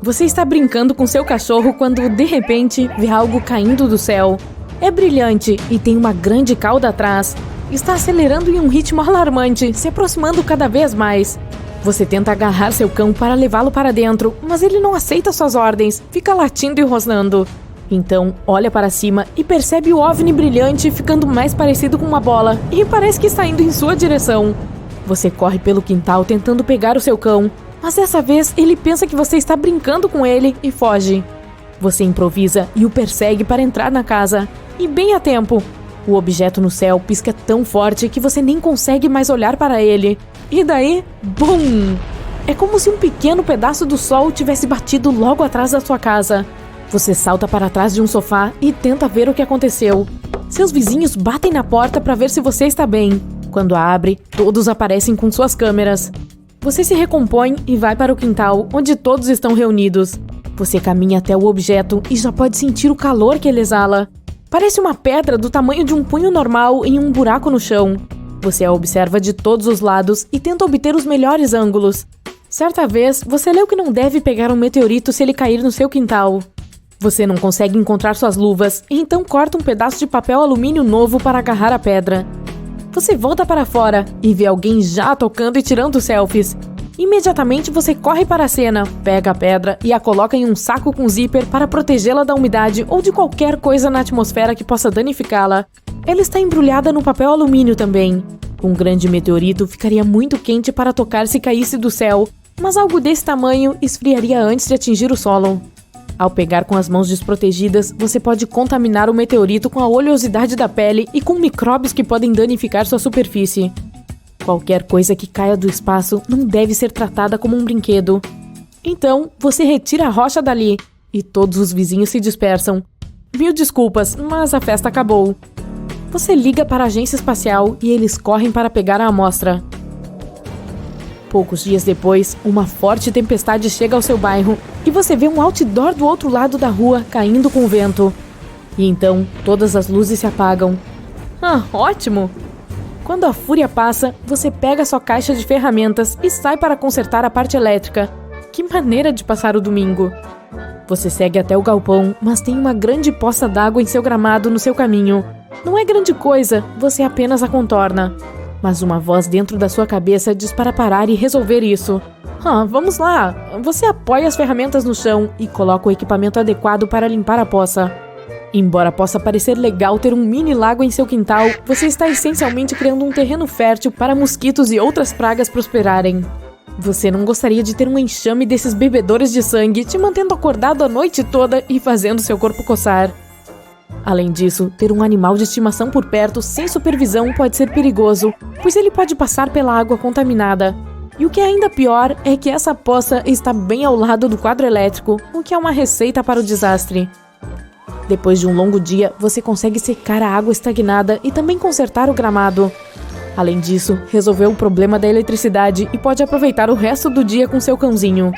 Você está brincando com seu cachorro quando, de repente, vê algo caindo do céu. É brilhante e tem uma grande cauda atrás. Está acelerando em um ritmo alarmante, se aproximando cada vez mais. Você tenta agarrar seu cão para levá-lo para dentro, mas ele não aceita suas ordens, fica latindo e rosnando. Então, olha para cima e percebe o OVNI brilhante ficando mais parecido com uma bola e parece que está indo em sua direção. Você corre pelo quintal tentando pegar o seu cão, mas dessa vez ele pensa que você está brincando com ele e foge. Você improvisa e o persegue para entrar na casa, e bem a tempo. O objeto no céu pisca tão forte que você nem consegue mais olhar para ele. E daí, BUM! É como se um pequeno pedaço do sol tivesse batido logo atrás da sua casa. Você salta para trás de um sofá e tenta ver o que aconteceu. Seus vizinhos batem na porta para ver se você está bem. Quando a abre, todos aparecem com suas câmeras. Você se recompõe e vai para o quintal, onde todos estão reunidos. Você caminha até o objeto e já pode sentir o calor que ele exala. Parece uma pedra do tamanho de um punho normal em um buraco no chão. Você a observa de todos os lados e tenta obter os melhores ângulos. Certa vez, você leu que não deve pegar um meteorito se ele cair no seu quintal. Você não consegue encontrar suas luvas, e então corta um pedaço de papel alumínio novo para agarrar a pedra. Você volta para fora e vê alguém já tocando e tirando selfies. Imediatamente você corre para a cena, pega a pedra e a coloca em um saco com zíper para protegê-la da umidade ou de qualquer coisa na atmosfera que possa danificá-la. Ela está embrulhada no papel alumínio também. Um grande meteorito ficaria muito quente para tocar se caísse do céu, mas algo desse tamanho esfriaria antes de atingir o solo. Ao pegar com as mãos desprotegidas, você pode contaminar o meteorito com a oleosidade da pele e com micróbios que podem danificar sua superfície. Qualquer coisa que caia do espaço não deve ser tratada como um brinquedo. Então, você retira a rocha dali e todos os vizinhos se dispersam. Mil desculpas, mas a festa acabou. Você liga para a agência espacial e eles correm para pegar a amostra. Poucos dias depois, uma forte tempestade chega ao seu bairro e você vê um outdoor do outro lado da rua caindo com o vento. E então, todas as luzes se apagam. Ah, ótimo! Quando a fúria passa, você pega sua caixa de ferramentas e sai para consertar a parte elétrica. Que maneira de passar o domingo! Você segue até o galpão, mas tem uma grande poça d'água em seu gramado no seu caminho. Não é grande coisa, você apenas a contorna. Mas uma voz dentro da sua cabeça diz para parar e resolver isso. Vamos lá! Você apoia as ferramentas no chão e coloca o equipamento adequado para limpar a poça. Embora possa parecer legal ter um mini lago em seu quintal, você está essencialmente criando um terreno fértil para mosquitos e outras pragas prosperarem. Você não gostaria de ter um enxame desses bebedores de sangue te mantendo acordado a noite toda e fazendo seu corpo coçar. Além disso, ter um animal de estimação por perto sem supervisão pode ser perigoso, pois ele pode passar pela água contaminada. E o que é ainda pior é que essa poça está bem ao lado do quadro elétrico, o que é uma receita para o desastre. Depois de um longo dia, você consegue secar a água estagnada e também consertar o gramado. Além disso, resolveu o problema da eletricidade e pode aproveitar o resto do dia com seu cãozinho.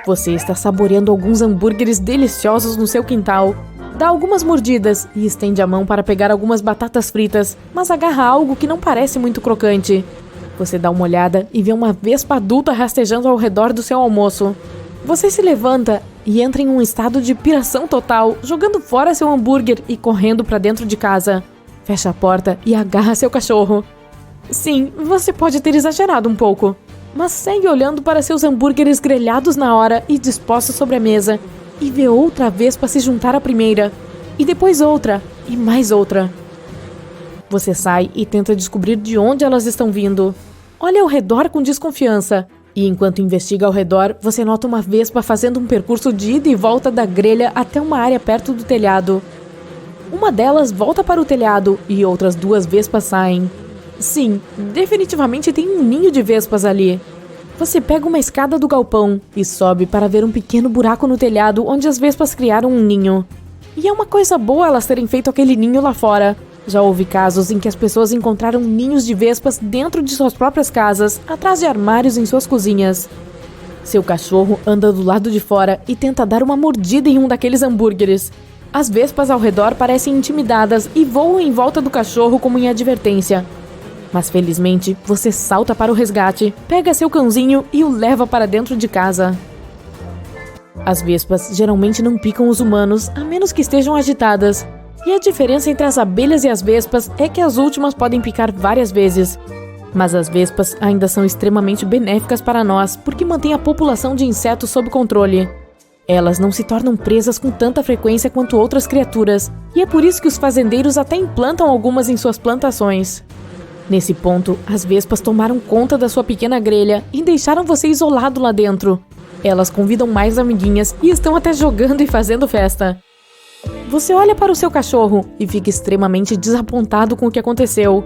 Você está saboreando alguns hambúrgueres deliciosos no seu quintal. Dá algumas mordidas e estende a mão para pegar algumas batatas fritas, mas agarra algo que não parece muito crocante. Você dá uma olhada e vê uma vespa adulta rastejando ao redor do seu almoço. Você se levanta e entra em um estado de piração total, jogando fora seu hambúrguer e correndo para dentro de casa. Fecha a porta e agarra seu cachorro. Sim, você pode ter exagerado um pouco, mas segue olhando para seus hambúrgueres grelhados na hora e dispostos sobre a mesa. E vê outra vespa se juntar à primeira, e depois outra, e mais outra. Você sai e tenta descobrir de onde elas estão vindo. Olha ao redor com desconfiança, e enquanto investiga ao redor, você nota uma vespa fazendo um percurso de ida e volta da grelha até uma área perto do telhado. Uma delas volta para o telhado, e outras duas vespas saem. Sim, definitivamente tem um ninho de vespas ali. Você pega uma escada do galpão e sobe para ver um pequeno buraco no telhado onde as vespas criaram um ninho. E é uma coisa boa elas terem feito aquele ninho lá fora. Já houve casos em que as pessoas encontraram ninhos de vespas dentro de suas próprias casas, atrás de armários em suas cozinhas. Seu cachorro anda do lado de fora e tenta dar uma mordida em um daqueles hambúrgueres. As vespas ao redor parecem intimidadas e voam em volta do cachorro como em advertência. Mas felizmente, você salta para o resgate, pega seu cãozinho e o leva para dentro de casa. As vespas geralmente não picam os humanos, a menos que estejam agitadas. E a diferença entre as abelhas e as vespas é que as últimas podem picar várias vezes. Mas as vespas ainda são extremamente benéficas para nós, porque mantêm a população de insetos sob controle. Elas não se tornam presas com tanta frequência quanto outras criaturas, e é por isso que os fazendeiros até implantam algumas em suas plantações. Nesse ponto, as vespas tomaram conta da sua pequena grelha e deixaram você isolado lá dentro. Elas convidam mais amiguinhas e estão até jogando e fazendo festa. Você olha para o seu cachorro e fica extremamente desapontado com o que aconteceu.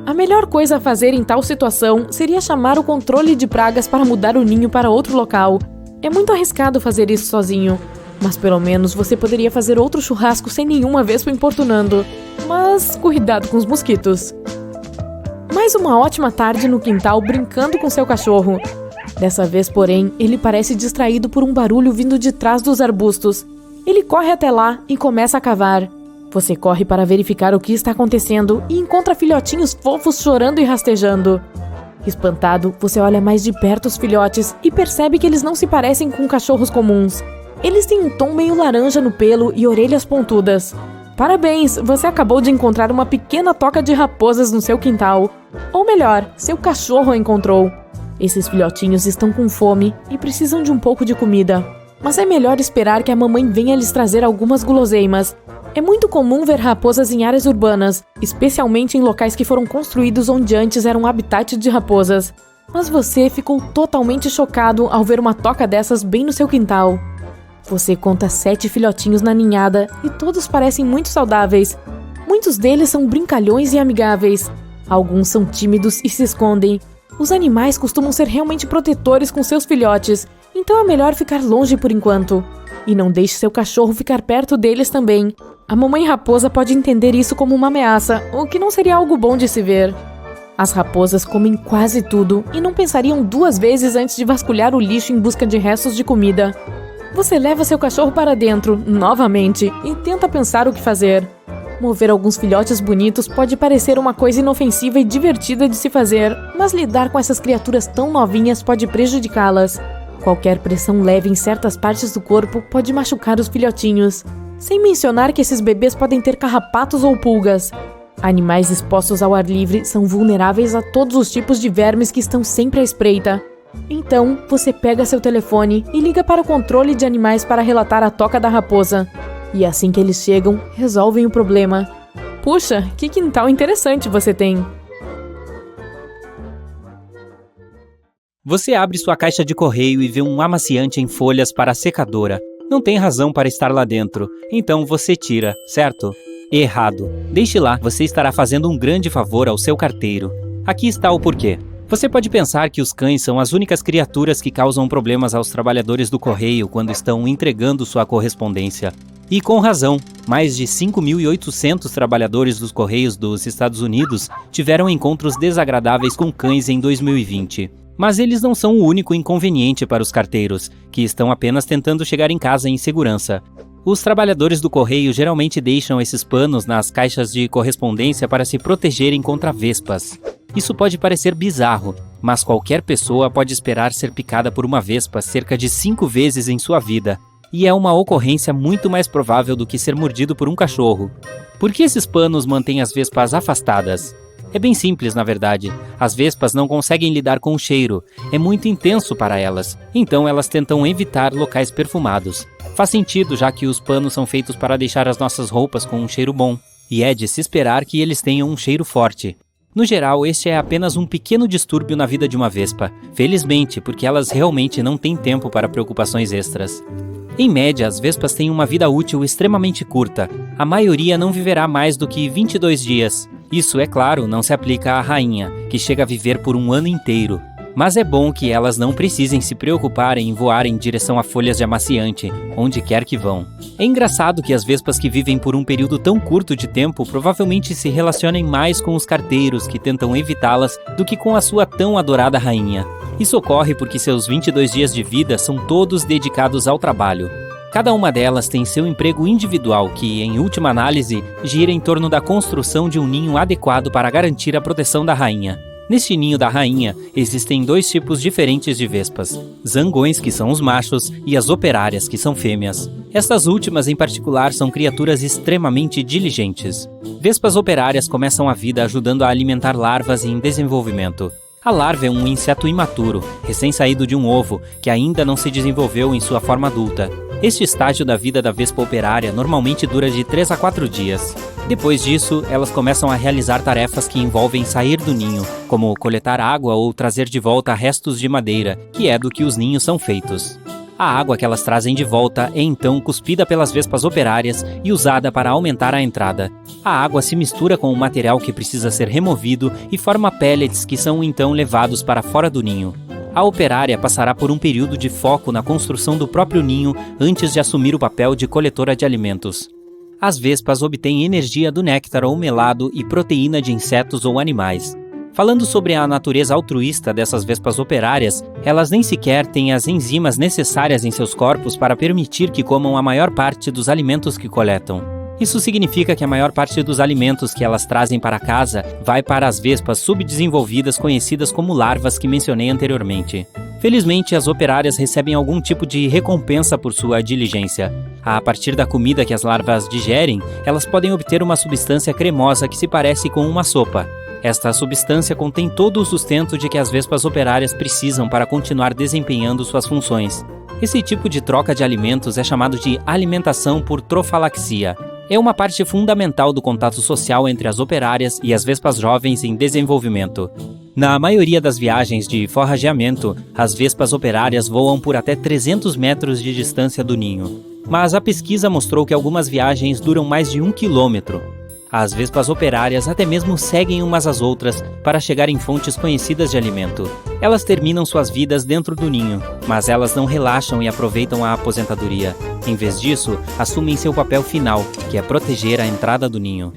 A melhor coisa a fazer em tal situação seria chamar o controle de pragas para mudar o ninho para outro local. É muito arriscado fazer isso sozinho, mas pelo menos você poderia fazer outro churrasco sem nenhuma vespa importunando. Mas cuidado com os mosquitos. Mais uma ótima tarde no quintal brincando com seu cachorro. Dessa vez, porém, ele parece distraído por um barulho vindo de trás dos arbustos. Ele corre até lá e começa a cavar. Você corre para verificar o que está acontecendo e encontra filhotinhos fofos chorando e rastejando. Espantado, você olha mais de perto os filhotes e percebe que eles não se parecem com cachorros comuns. Eles têm um tom meio laranja no pelo e orelhas pontudas. Parabéns, você acabou de encontrar uma pequena toca de raposas no seu quintal. Ou melhor, seu cachorro a encontrou. Esses filhotinhos estão com fome e precisam de um pouco de comida. Mas é melhor esperar que a mamãe venha lhes trazer algumas guloseimas. É muito comum ver raposas em áreas urbanas, especialmente em locais que foram construídos onde antes era um habitat de raposas. Mas você ficou totalmente chocado ao ver uma toca dessas bem no seu quintal. Você conta 7 filhotinhos na ninhada e todos parecem muito saudáveis. Muitos deles são brincalhões e amigáveis. Alguns são tímidos e se escondem. Os animais costumam ser realmente protetores com seus filhotes, então é melhor ficar longe por enquanto. E não deixe seu cachorro ficar perto deles também. A mamãe raposa pode entender isso como uma ameaça, o que não seria algo bom de se ver. As raposas comem quase tudo e não pensariam 2 vezes antes de vasculhar o lixo em busca de restos de comida. Você leva seu cachorro para dentro, novamente, e tenta pensar o que fazer. Mover alguns filhotes bonitos pode parecer uma coisa inofensiva e divertida de se fazer, mas lidar com essas criaturas tão novinhas pode prejudicá-las. Qualquer pressão leve em certas partes do corpo pode machucar os filhotinhos. Sem mencionar que esses bebês podem ter carrapatos ou pulgas. Animais expostos ao ar livre são vulneráveis a todos os tipos de vermes que estão sempre à espreita. Então, você pega seu telefone e liga para o controle de animais para relatar a toca da raposa. E assim que eles chegam, resolvem o problema. Puxa, que quintal interessante você tem! Você abre sua caixa de correio e vê um amaciante em folhas para a secadora. Não tem razão para estar lá dentro, então você tira, certo? Errado. Deixe lá, você estará fazendo um grande favor ao seu carteiro. Aqui está o porquê. Você pode pensar que os cães são as únicas criaturas que causam problemas aos trabalhadores do correio quando estão entregando sua correspondência. E com razão, mais de 5.800 trabalhadores dos Correios dos Estados Unidos tiveram encontros desagradáveis com cães em 2020. Mas eles não são o único inconveniente para os carteiros, que estão apenas tentando chegar em casa em segurança. Os trabalhadores do correio geralmente deixam esses panos nas caixas de correspondência para se protegerem contra vespas. Isso pode parecer bizarro, mas qualquer pessoa pode esperar ser picada por uma vespa cerca de 5 vezes em sua vida. E é uma ocorrência muito mais provável do que ser mordido por um cachorro. Por que esses panos mantêm as vespas afastadas? É bem simples, na verdade. As vespas não conseguem lidar com o cheiro. É muito intenso para elas. Então elas tentam evitar locais perfumados. Faz sentido, já que os panos são feitos para deixar as nossas roupas com um cheiro bom. E é de se esperar que eles tenham um cheiro forte. No geral, este é apenas um pequeno distúrbio na vida de uma vespa. Felizmente, porque elas realmente não têm tempo para preocupações extras. Em média, as vespas têm uma vida útil extremamente curta. A maioria não viverá mais do que 22 dias. Isso, é claro, não se aplica à rainha, que chega a viver por um ano inteiro. Mas é bom que elas não precisem se preocupar em voar em direção a folhas de amaciante, onde quer que vão. É engraçado que as vespas que vivem por um período tão curto de tempo provavelmente se relacionem mais com os carteiros que tentam evitá-las do que com a sua tão adorada rainha. Isso ocorre porque seus 22 dias de vida são todos dedicados ao trabalho. Cada uma delas tem seu emprego individual que, em última análise, gira em torno da construção de um ninho adequado para garantir a proteção da rainha. Neste ninho da rainha, existem 2 tipos diferentes de vespas: zangões, que são os machos, e as operárias, que são fêmeas. Estas últimas, em particular, são criaturas extremamente diligentes. Vespas operárias começam a vida ajudando a alimentar larvas em desenvolvimento. A larva é um inseto imaturo, recém-saído de um ovo, que ainda não se desenvolveu em sua forma adulta. Este estágio da vida da vespa operária normalmente dura de 3 a 4 dias. Depois disso, elas começam a realizar tarefas que envolvem sair do ninho, como coletar água ou trazer de volta restos de madeira, que é do que os ninhos são feitos. A água que elas trazem de volta é então cuspida pelas vespas operárias e usada para aumentar a entrada. A água se mistura com o material que precisa ser removido e forma pellets que são então levados para fora do ninho. A operária passará por um período de foco na construção do próprio ninho antes de assumir o papel de coletora de alimentos. As vespas obtêm energia do néctar ou melado e proteína de insetos ou animais. Falando sobre a natureza altruísta dessas vespas operárias, elas nem sequer têm as enzimas necessárias em seus corpos para permitir que comam a maior parte dos alimentos que coletam. Isso significa que a maior parte dos alimentos que elas trazem para casa vai para as vespas subdesenvolvidas conhecidas como larvas que mencionei anteriormente. Felizmente, as operárias recebem algum tipo de recompensa por sua diligência. A partir da comida que as larvas digerem, elas podem obter uma substância cremosa que se parece com uma sopa. Esta substância contém todo o sustento de que as vespas operárias precisam para continuar desempenhando suas funções. Esse tipo de troca de alimentos é chamado de alimentação por trofalaxia. É uma parte fundamental do contato social entre as operárias e as vespas jovens em desenvolvimento. Na maioria das viagens de forrageamento, as vespas operárias voam por até 300 metros de distância do ninho. Mas a pesquisa mostrou que algumas viagens duram mais de 1 quilômetro. As vespas operárias até mesmo seguem umas às outras para chegar em fontes conhecidas de alimento. Elas terminam suas vidas dentro do ninho, mas elas não relaxam e aproveitam a aposentadoria. Em vez disso, assumem seu papel final, que é proteger a entrada do ninho.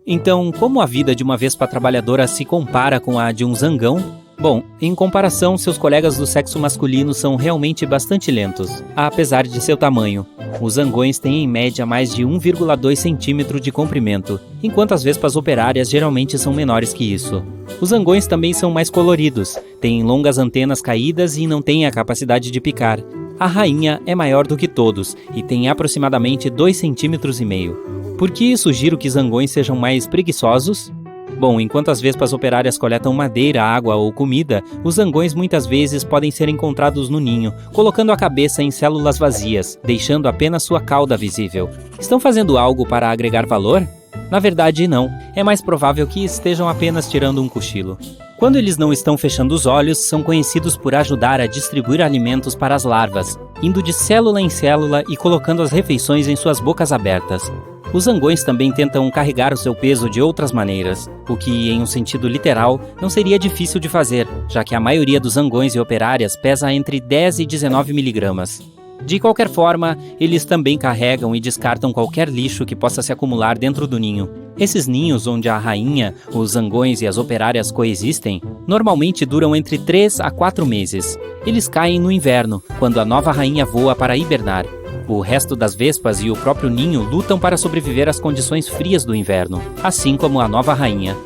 Então, como a vida de uma vespa trabalhadora se compara com a de um zangão? Bom, em comparação, seus colegas do sexo masculino são realmente bastante lentos, apesar de seu tamanho. Os zangões têm em média mais de 1,2 cm de comprimento, enquanto as vespas operárias geralmente são menores que isso. Os zangões também são mais coloridos, têm longas antenas caídas e não têm a capacidade de picar. A rainha é maior do que todos e tem aproximadamente 2,5 cm. Por que sugiro que zangões sejam mais preguiçosos? Bom, enquanto as vespas operárias coletam madeira, água ou comida, os zangões muitas vezes podem ser encontrados no ninho, colocando a cabeça em células vazias, deixando apenas sua cauda visível. Estão fazendo algo para agregar valor? Na verdade, não. É mais provável que estejam apenas tirando um cochilo. Quando eles não estão fechando os olhos, são conhecidos por ajudar a distribuir alimentos para as larvas, indo de célula em célula e colocando as refeições em suas bocas abertas. Os zangões também tentam carregar o seu peso de outras maneiras, o que, em um sentido literal, não seria difícil de fazer, já que a maioria dos zangões e operárias pesa entre 10 e 19 miligramas. De qualquer forma, eles também carregam e descartam qualquer lixo que possa se acumular dentro do ninho. Esses ninhos onde a rainha, os zangões e as operárias coexistem, normalmente duram entre 3 a 4 meses. Eles caem no inverno, quando a nova rainha voa para hibernar. O resto das vespas e o próprio ninho lutam para sobreviver às condições frias do inverno, assim como a nova rainha.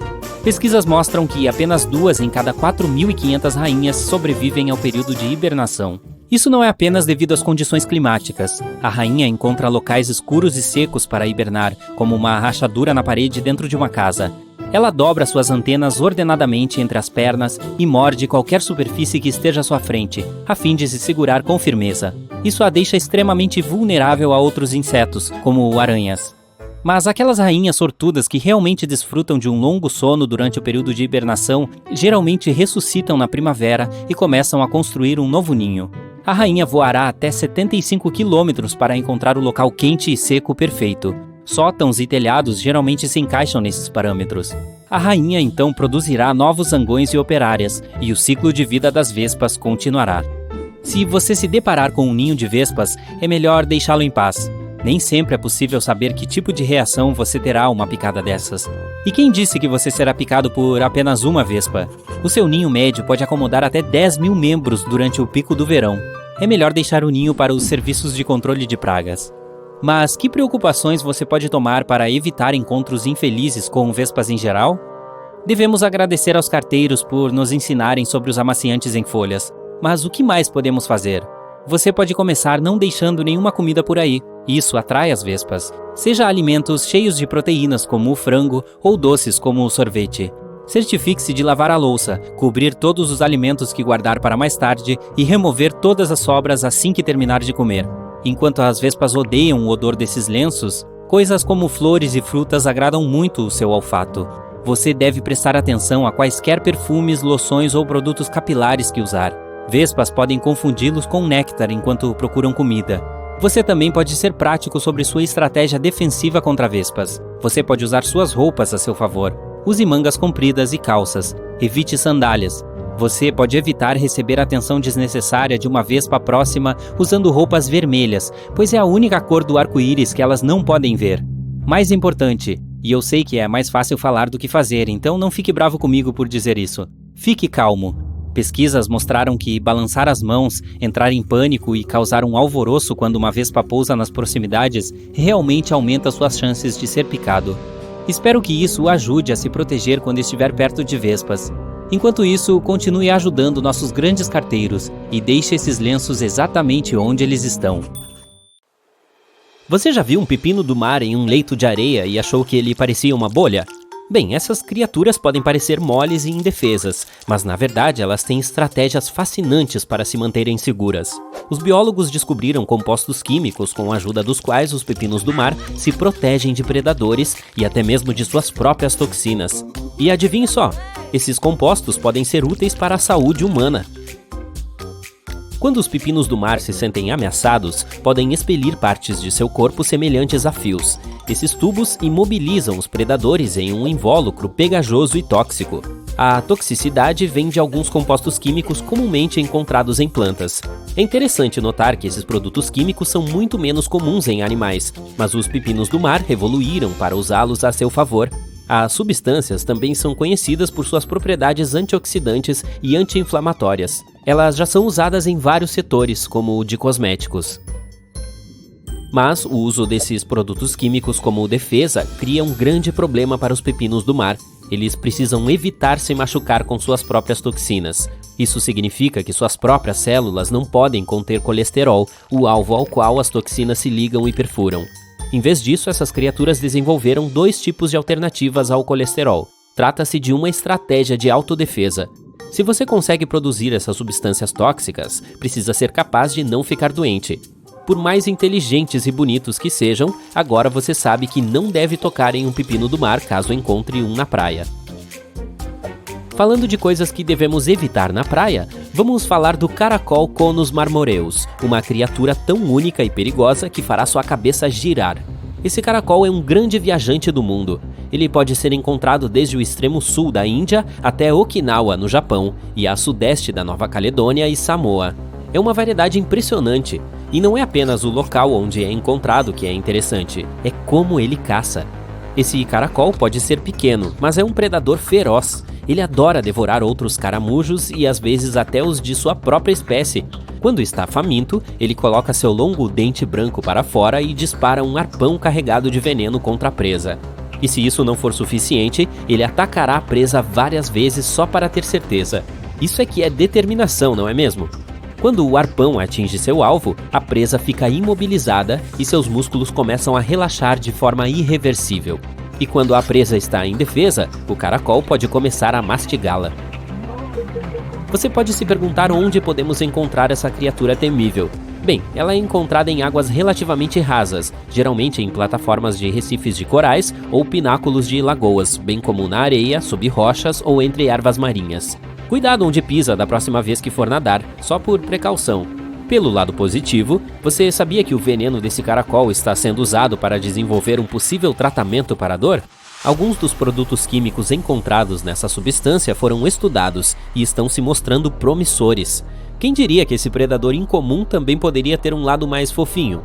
Pesquisas mostram que apenas 2 em cada 4.500 rainhas sobrevivem ao período de hibernação. Isso não é apenas devido às condições climáticas. A rainha encontra locais escuros e secos para hibernar, como uma rachadura na parede dentro de uma casa. Ela dobra suas antenas ordenadamente entre as pernas e morde qualquer superfície que esteja à sua frente, a fim de se segurar com firmeza. Isso a deixa extremamente vulnerável a outros insetos, como aranhas. Mas aquelas rainhas sortudas que realmente desfrutam de um longo sono durante o período de hibernação, geralmente ressuscitam na primavera e começam a construir um novo ninho. A rainha voará até 75 quilômetros para encontrar o local quente e seco perfeito. Sótãos e telhados geralmente se encaixam nesses parâmetros. A rainha então produzirá novos zangões e operárias, e o ciclo de vida das vespas continuará. Se você se deparar com um ninho de vespas, é melhor deixá-lo em paz. Nem sempre é possível saber que tipo de reação você terá a uma picada dessas. E quem disse que você será picado por apenas uma vespa? O seu ninho médio pode acomodar até 10.000 membros durante o pico do verão. É melhor deixar o ninho para os serviços de controle de pragas. Mas que preocupações você pode tomar para evitar encontros infelizes com vespas em geral? Devemos agradecer aos carteiros por nos ensinarem sobre os amaciantes em folhas. Mas o que mais podemos fazer? Você pode começar não deixando nenhuma comida por aí. Isso atrai as vespas. Seja alimentos cheios de proteínas como o frango ou doces como o sorvete. Certifique-se de lavar a louça, cobrir todos os alimentos que guardar para mais tarde e remover todas as sobras assim que terminar de comer. Enquanto as vespas odeiam o odor desses lenços, coisas como flores e frutas agradam muito o seu olfato. Você deve prestar atenção a quaisquer perfumes, loções ou produtos capilares que usar. Vespas podem confundi-los com néctar enquanto procuram comida. Você também pode ser prático sobre sua estratégia defensiva contra vespas. Você pode usar suas roupas a seu favor. Use mangas compridas e calças. Evite sandálias. Você pode evitar receber atenção desnecessária de uma vespa próxima usando roupas vermelhas, pois é a única cor do arco-íris que elas não podem ver. Mais importante, e eu sei que é mais fácil falar do que fazer, então não fique bravo comigo por dizer isso. Fique calmo. Pesquisas mostraram que balançar as mãos, entrar em pânico e causar um alvoroço quando uma vespa pousa nas proximidades realmente aumenta suas chances de ser picado. Espero que isso o ajude a se proteger quando estiver perto de vespas. Enquanto isso, continue ajudando nossos grandes carteiros e deixe esses lenços exatamente onde eles estão. Você já viu um pepino do mar em um leito de areia e achou que ele parecia uma bolha? Bem, essas criaturas podem parecer moles e indefesas, mas na verdade elas têm estratégias fascinantes para se manterem seguras. Os biólogos descobriram compostos químicos com a ajuda dos quais os pepinos do mar se protegem de predadores e até mesmo de suas próprias toxinas. E adivinhe só, esses compostos podem ser úteis para a saúde humana. Quando os pepinos do mar se sentem ameaçados, podem expelir partes de seu corpo semelhantes a fios. Esses tubos imobilizam os predadores em um invólucro pegajoso e tóxico. A toxicidade vem de alguns compostos químicos comumente encontrados em plantas. É interessante notar que esses produtos químicos são muito menos comuns em animais, mas os pepinos do mar evoluíram para usá-los a seu favor. As substâncias também são conhecidas por suas propriedades antioxidantes e anti-inflamatórias. Elas já são usadas em vários setores, como o de cosméticos. Mas o uso desses produtos químicos como defesa cria um grande problema para os pepinos do mar. Eles precisam evitar se machucar com suas próprias toxinas. Isso significa que suas próprias células não podem conter colesterol, o alvo ao qual as toxinas se ligam e perfuram. Em vez disso, essas criaturas desenvolveram dois tipos de alternativas ao colesterol. Trata-se de uma estratégia de autodefesa. Se você consegue produzir essas substâncias tóxicas, precisa ser capaz de não ficar doente. Por mais inteligentes e bonitos que sejam, agora você sabe que não deve tocar em um pepino do mar caso encontre um na praia. Falando de coisas que devemos evitar na praia, vamos falar do caracol Conus marmoreus, uma criatura tão única e perigosa que fará sua cabeça girar. Esse caracol é um grande viajante do mundo. Ele pode ser encontrado desde o extremo sul da Índia até Okinawa, no Japão, e a sudeste da Nova Caledônia e Samoa. É uma variedade impressionante, e não é apenas o local onde é encontrado que é interessante, é como ele caça. Esse caracol pode ser pequeno, mas é um predador feroz. Ele adora devorar outros caramujos e às vezes até os de sua própria espécie. Quando está faminto, ele coloca seu longo dente branco para fora e dispara um arpão carregado de veneno contra a presa. E se isso não for suficiente, ele atacará a presa várias vezes só para ter certeza. Isso é que é determinação, não é mesmo? Quando o arpão atinge seu alvo, a presa fica imobilizada e seus músculos começam a relaxar de forma irreversível. E quando a presa está em defesa, o caracol pode começar a mastigá-la. Você pode se perguntar onde podemos encontrar essa criatura temível. Bem, ela é encontrada em águas relativamente rasas, geralmente em plataformas de recifes de corais ou pináculos de lagoas, bem como na areia, sob rochas ou entre ervas marinhas. Cuidado onde pisa da próxima vez que for nadar, só por precaução. Pelo lado positivo, você sabia que o veneno desse caracol está sendo usado para desenvolver um possível tratamento para a dor? Alguns dos produtos químicos encontrados nessa substância foram estudados e estão se mostrando promissores. Quem diria que esse predador incomum também poderia ter um lado mais fofinho?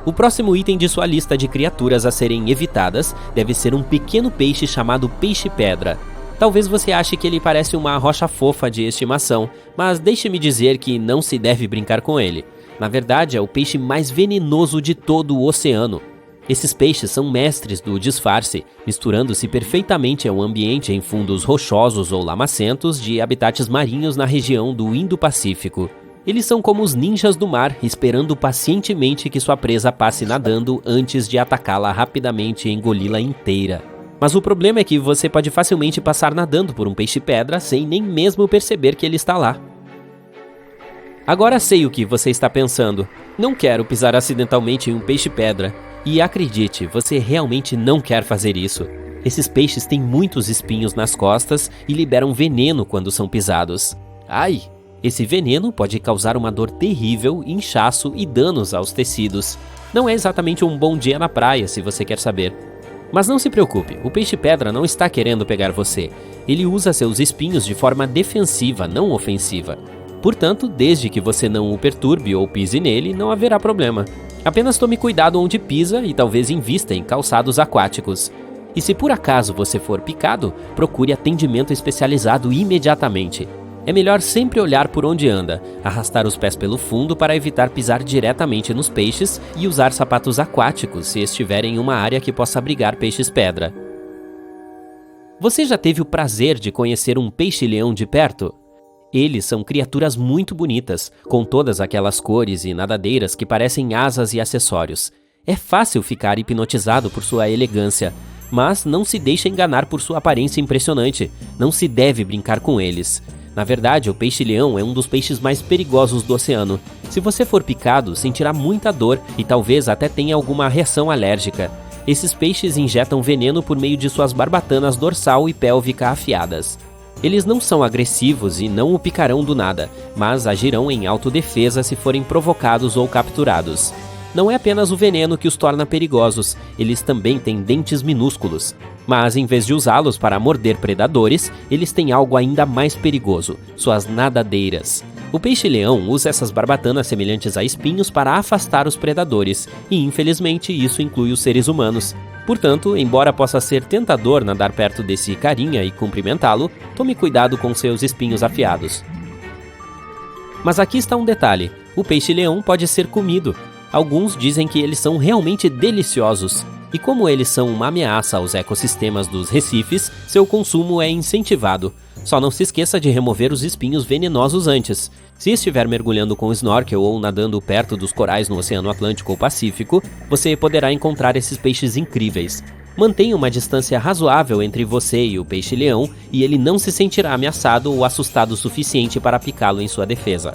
O próximo item de sua lista de criaturas a serem evitadas deve ser um pequeno peixe chamado peixe-pedra. Talvez você ache que ele parece uma rocha fofa de estimação, mas deixe-me dizer que não se deve brincar com ele. Na verdade, é o peixe mais venenoso de todo o oceano. Esses peixes são mestres do disfarce, misturando-se perfeitamente ao ambiente em fundos rochosos ou lamacentos de habitats marinhos na região do Indo-Pacífico. Eles são como os ninjas do mar, esperando pacientemente que sua presa passe nadando antes de atacá-la rapidamente e engoli-la inteira. Mas o problema é que você pode facilmente passar nadando por um peixe-pedra sem nem mesmo perceber que ele está lá. Agora sei o que você está pensando. Não quero pisar acidentalmente em um peixe-pedra. E acredite, você realmente não quer fazer isso. Esses peixes têm muitos espinhos nas costas e liberam veneno quando são pisados. Ai! Esse veneno pode causar uma dor terrível, inchaço e danos aos tecidos. Não é exatamente um bom dia na praia, se você quer saber. Mas não se preocupe, o peixe-pedra não está querendo pegar você. Ele usa seus espinhos de forma defensiva, não ofensiva. Portanto, desde que você não o perturbe ou pise nele, não haverá problema. Apenas tome cuidado onde pisa e talvez invista em calçados aquáticos. E se por acaso você for picado, procure atendimento especializado imediatamente. É melhor sempre olhar por onde anda, arrastar os pés pelo fundo para evitar pisar diretamente nos peixes e usar sapatos aquáticos se estiver em uma área que possa abrigar peixes-pedra. Você já teve o prazer de conhecer um peixe-leão de perto? Eles são criaturas muito bonitas, com todas aquelas cores e nadadeiras que parecem asas e acessórios. É fácil ficar hipnotizado por sua elegância, mas não se deixe enganar por sua aparência impressionante. Não se deve brincar com eles. Na verdade, o peixe-leão é um dos peixes mais perigosos do oceano. Se você for picado, sentirá muita dor e talvez até tenha alguma reação alérgica. Esses peixes injetam veneno por meio de suas barbatanas dorsal e pélvica afiadas. Eles não são agressivos e não o picarão do nada, mas agirão em autodefesa se forem provocados ou capturados. Não é apenas o veneno que os torna perigosos, eles também têm dentes minúsculos. Mas em vez de usá-los para morder predadores, eles têm algo ainda mais perigoso, suas nadadeiras. O peixe-leão usa essas barbatanas semelhantes a espinhos para afastar os predadores, e infelizmente isso inclui os seres humanos. Portanto, embora possa ser tentador nadar perto desse carinha e cumprimentá-lo, tome cuidado com seus espinhos afiados. Mas aqui está um detalhe: o peixe-leão pode ser comido. Alguns dizem que eles são realmente deliciosos. E como eles são uma ameaça aos ecossistemas dos recifes, seu consumo é incentivado. Só não se esqueça de remover os espinhos venenosos antes. Se estiver mergulhando com snorkel ou nadando perto dos corais no Oceano Atlântico ou Pacífico, você poderá encontrar esses peixes incríveis. Mantenha uma distância razoável entre você e o peixe-leão e ele não se sentirá ameaçado ou assustado o suficiente para picá-lo em sua defesa.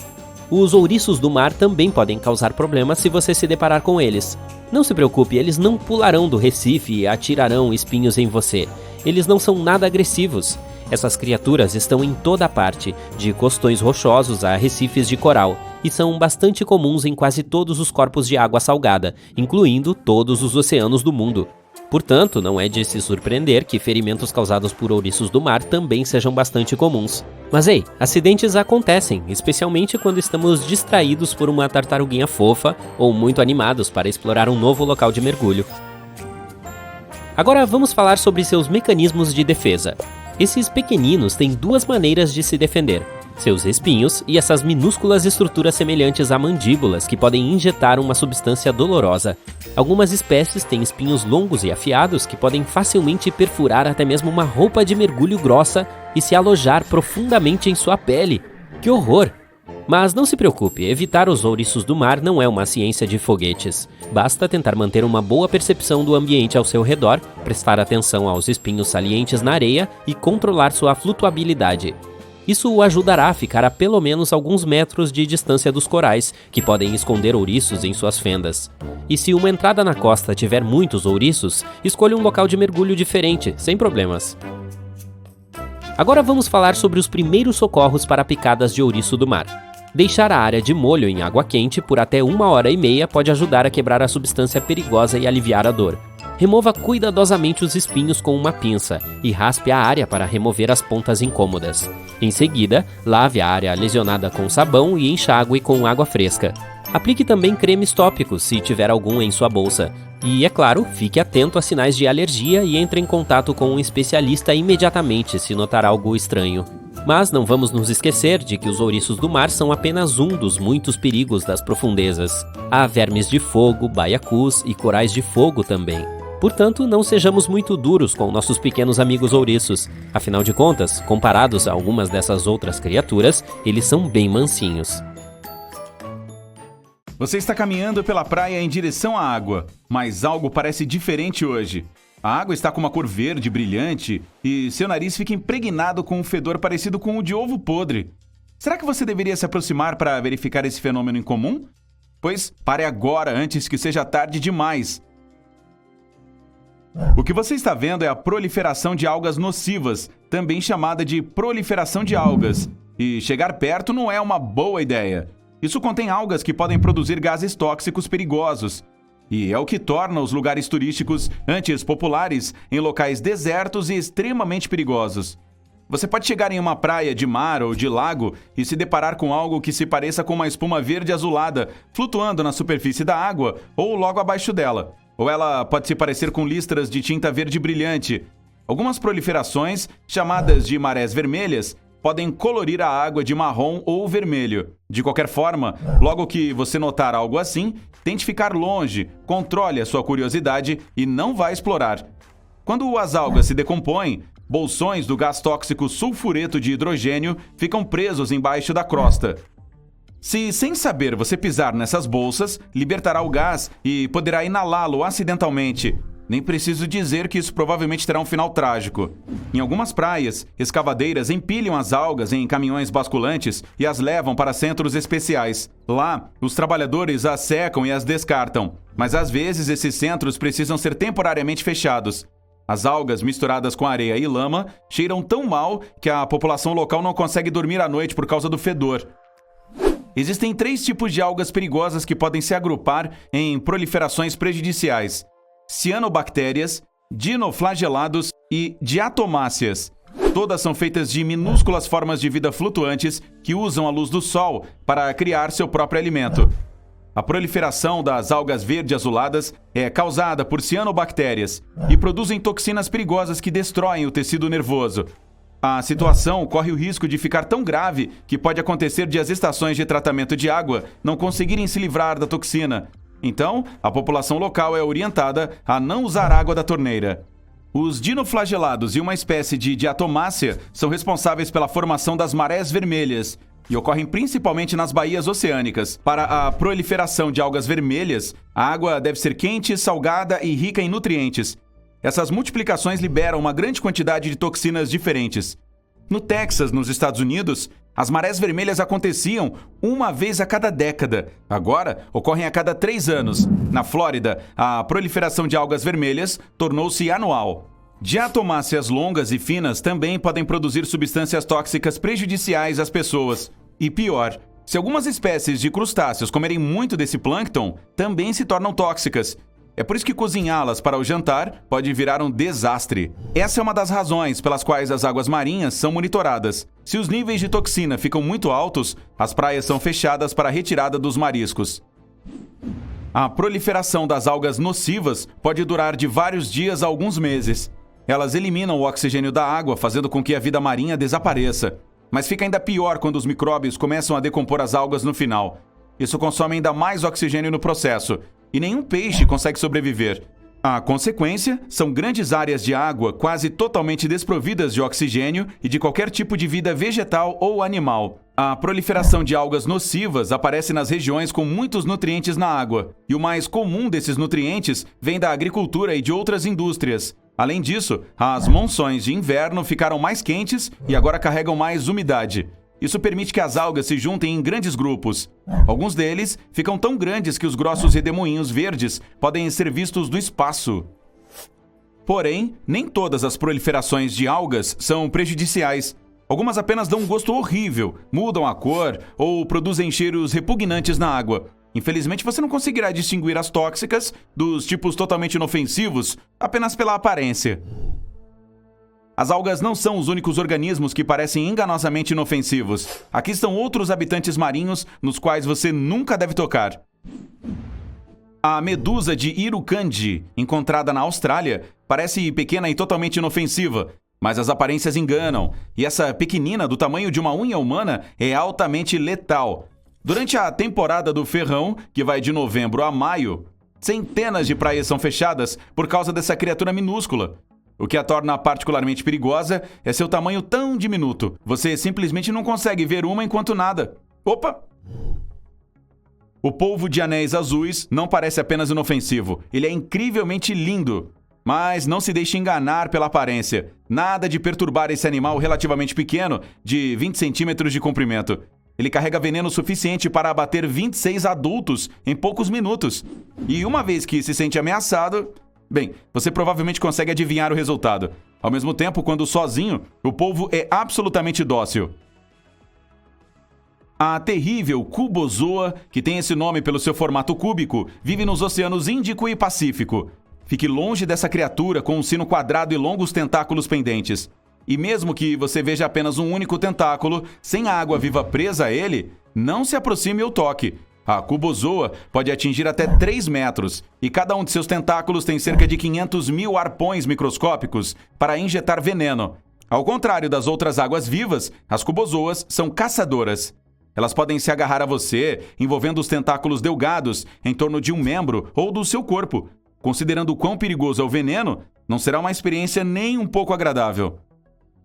Os ouriços do mar também podem causar problemas se você se deparar com eles. Não se preocupe, eles não pularão do recife e atirarão espinhos em você. Eles não são nada agressivos. Essas criaturas estão em toda parte, de costões rochosos a recifes de coral, e são bastante comuns em quase todos os corpos de água salgada, incluindo todos os oceanos do mundo. Portanto, não é de se surpreender que ferimentos causados por ouriços do mar também sejam bastante comuns. Mas ei, acidentes acontecem, especialmente quando estamos distraídos por uma tartaruguinha fofa ou muito animados para explorar um novo local de mergulho. Agora vamos falar sobre seus mecanismos de defesa. Esses pequeninos têm duas maneiras de se defender: seus espinhos e essas minúsculas estruturas semelhantes a mandíbulas que podem injetar uma substância dolorosa. Algumas espécies têm espinhos longos e afiados que podem facilmente perfurar até mesmo uma roupa de mergulho grossa e se alojar profundamente em sua pele. Que horror! Mas não se preocupe, evitar os ouriços do mar não é uma ciência de foguetes. Basta tentar manter uma boa percepção do ambiente ao seu redor, prestar atenção aos espinhos salientes na areia e controlar sua flutuabilidade. Isso o ajudará a ficar a pelo menos alguns metros de distância dos corais, que podem esconder ouriços em suas fendas. E se uma entrada na costa tiver muitos ouriços, escolha um local de mergulho diferente, sem problemas. Agora vamos falar sobre os primeiros socorros para picadas de ouriço do mar. Deixar a área de molho em água quente por até 1h30 pode ajudar a quebrar a substância perigosa e aliviar a dor. Remova cuidadosamente os espinhos com uma pinça e raspe a área para remover as pontas incômodas. Em seguida, lave a área lesionada com sabão e enxague com água fresca. Aplique também cremes tópicos se tiver algum em sua bolsa. E, é claro, fique atento a sinais de alergia e entre em contato com um especialista imediatamente se notar algo estranho. Mas não vamos nos esquecer de que os ouriços do mar são apenas um dos muitos perigos das profundezas. Há vermes de fogo, baiacus e corais de fogo também. Portanto, não sejamos muito duros com nossos pequenos amigos ouriços. Afinal de contas, comparados a algumas dessas outras criaturas, eles são bem mansinhos. Você está caminhando pela praia em direção à água, mas algo parece diferente hoje. A água está com uma cor verde brilhante e seu nariz fica impregnado com um fedor parecido com o de ovo podre. Será que você deveria se aproximar para verificar esse fenômeno incomum? Pois pare agora antes que seja tarde demais. O que você está vendo é a proliferação de algas nocivas, também chamada de proliferação de algas. E chegar perto não é uma boa ideia. Isso contém algas que podem produzir gases tóxicos perigosos. E é o que torna os lugares turísticos antes populares em locais desertos e extremamente perigosos. Você pode chegar em uma praia de mar ou de lago e se deparar com algo que se pareça com uma espuma verde azulada flutuando na superfície da água ou logo abaixo dela. Ou ela pode se parecer com listras de tinta verde brilhante. Algumas proliferações, chamadas de marés vermelhas, podem colorir a água de marrom ou vermelho. De qualquer forma, logo que você notar algo assim, tente ficar longe, controle a sua curiosidade e não vá explorar. Quando as algas se decompõem, bolsões do gás tóxico sulfureto de hidrogênio ficam presos embaixo da crosta. Se, sem saber, você pisar nessas bolsas, libertará o gás e poderá inalá-lo acidentalmente. Nem preciso dizer que isso provavelmente terá um final trágico. Em algumas praias, escavadeiras empilham as algas em caminhões basculantes e as levam para centros especiais. Lá, os trabalhadores as secam e as descartam. Mas às vezes esses centros precisam ser temporariamente fechados. As algas misturadas com areia e lama cheiram tão mal que a população local não consegue dormir à noite por causa do fedor. Existem 3 tipos de algas perigosas que podem se agrupar em proliferações prejudiciais: cianobactérias, dinoflagelados e diatomáceas. Todas são feitas de minúsculas formas de vida flutuantes que usam a luz do sol para criar seu próprio alimento. A proliferação das algas verde-azuladas é causada por cianobactérias e produzem toxinas perigosas que destroem o tecido nervoso. A situação corre o risco de ficar tão grave que pode acontecer de as estações de tratamento de água não conseguirem se livrar da toxina. Então, a população local é orientada a não usar água da torneira. Os dinoflagelados e uma espécie de diatomácea são responsáveis pela formação das marés vermelhas e ocorrem principalmente nas baías oceânicas. Para a proliferação de algas vermelhas, a água deve ser quente, salgada e rica em nutrientes. Essas multiplicações liberam uma grande quantidade de toxinas diferentes. No Texas, nos Estados Unidos, as marés vermelhas aconteciam uma vez a cada década. Agora, ocorrem a cada 3 anos. Na Flórida, a proliferação de algas vermelhas tornou-se anual. Diatomáceas longas e finas também podem produzir substâncias tóxicas prejudiciais às pessoas. E pior, se algumas espécies de crustáceos comerem muito desse plâncton, também se tornam tóxicas. É por isso que cozinhá-las para o jantar pode virar um desastre. Essa é uma das razões pelas quais as águas marinhas são monitoradas. Se os níveis de toxina ficam muito altos, as praias são fechadas para a retirada dos mariscos. A proliferação das algas nocivas pode durar de vários dias a alguns meses. Elas eliminam o oxigênio da água, fazendo com que a vida marinha desapareça. Mas fica ainda pior quando os micróbios começam a decompor as algas no final. Isso consome ainda mais oxigênio no processo, e nenhum peixe consegue sobreviver. A consequência são grandes áreas de água quase totalmente desprovidas de oxigênio e de qualquer tipo de vida vegetal ou animal. A proliferação de algas nocivas aparece nas regiões com muitos nutrientes na água, e o mais comum desses nutrientes vem da agricultura e de outras indústrias. Além disso, as monções de inverno ficaram mais quentes e agora carregam mais umidade. Isso permite que as algas se juntem em grandes grupos. Alguns deles ficam tão grandes que os grossos redemoinhos verdes podem ser vistos do espaço. Porém, nem todas as proliferações de algas são prejudiciais. Algumas apenas dão um gosto horrível, mudam a cor ou produzem cheiros repugnantes na água. Infelizmente, você não conseguirá distinguir as tóxicas dos tipos totalmente inofensivos apenas pela aparência. As algas não são os únicos organismos que parecem enganosamente inofensivos. Aqui estão outros habitantes marinhos nos quais você nunca deve tocar. A medusa de Irukandji, encontrada na Austrália, parece pequena e totalmente inofensiva. Mas as aparências enganam, e essa pequenina do tamanho de uma unha humana é altamente letal. Durante a temporada do ferrão, que vai de novembro a maio, centenas de praias são fechadas por causa dessa criatura minúscula. O que a torna particularmente perigosa é seu tamanho tão diminuto. Você simplesmente não consegue ver uma enquanto nada. Opa! O polvo de anéis azuis não parece apenas inofensivo, ele é incrivelmente lindo. Mas não se deixe enganar pela aparência. Nada de perturbar esse animal relativamente pequeno, de 20 centímetros de comprimento. Ele carrega veneno suficiente para abater 26 adultos em poucos minutos. E uma vez que se sente ameaçado, bem, você provavelmente consegue adivinhar o resultado. Ao mesmo tempo, quando sozinho, o polvo é absolutamente dócil. A terrível cubozoa, que tem esse nome pelo seu formato cúbico, vive nos oceanos Índico e Pacífico. Fique longe dessa criatura com um sino quadrado e longos tentáculos pendentes. E mesmo que você veja apenas um único tentáculo, sem a água viva presa a ele, não se aproxime ou toque. A cubozoa pode atingir até 3 metros, e cada um de seus tentáculos tem cerca de 500 mil arpões microscópicos para injetar veneno. Ao contrário das outras águas vivas, as cubozoas são caçadoras. Elas podem se agarrar a você, envolvendo os tentáculos delgados em torno de um membro ou do seu corpo. Considerando o quão perigoso é o veneno, não será uma experiência nem um pouco agradável.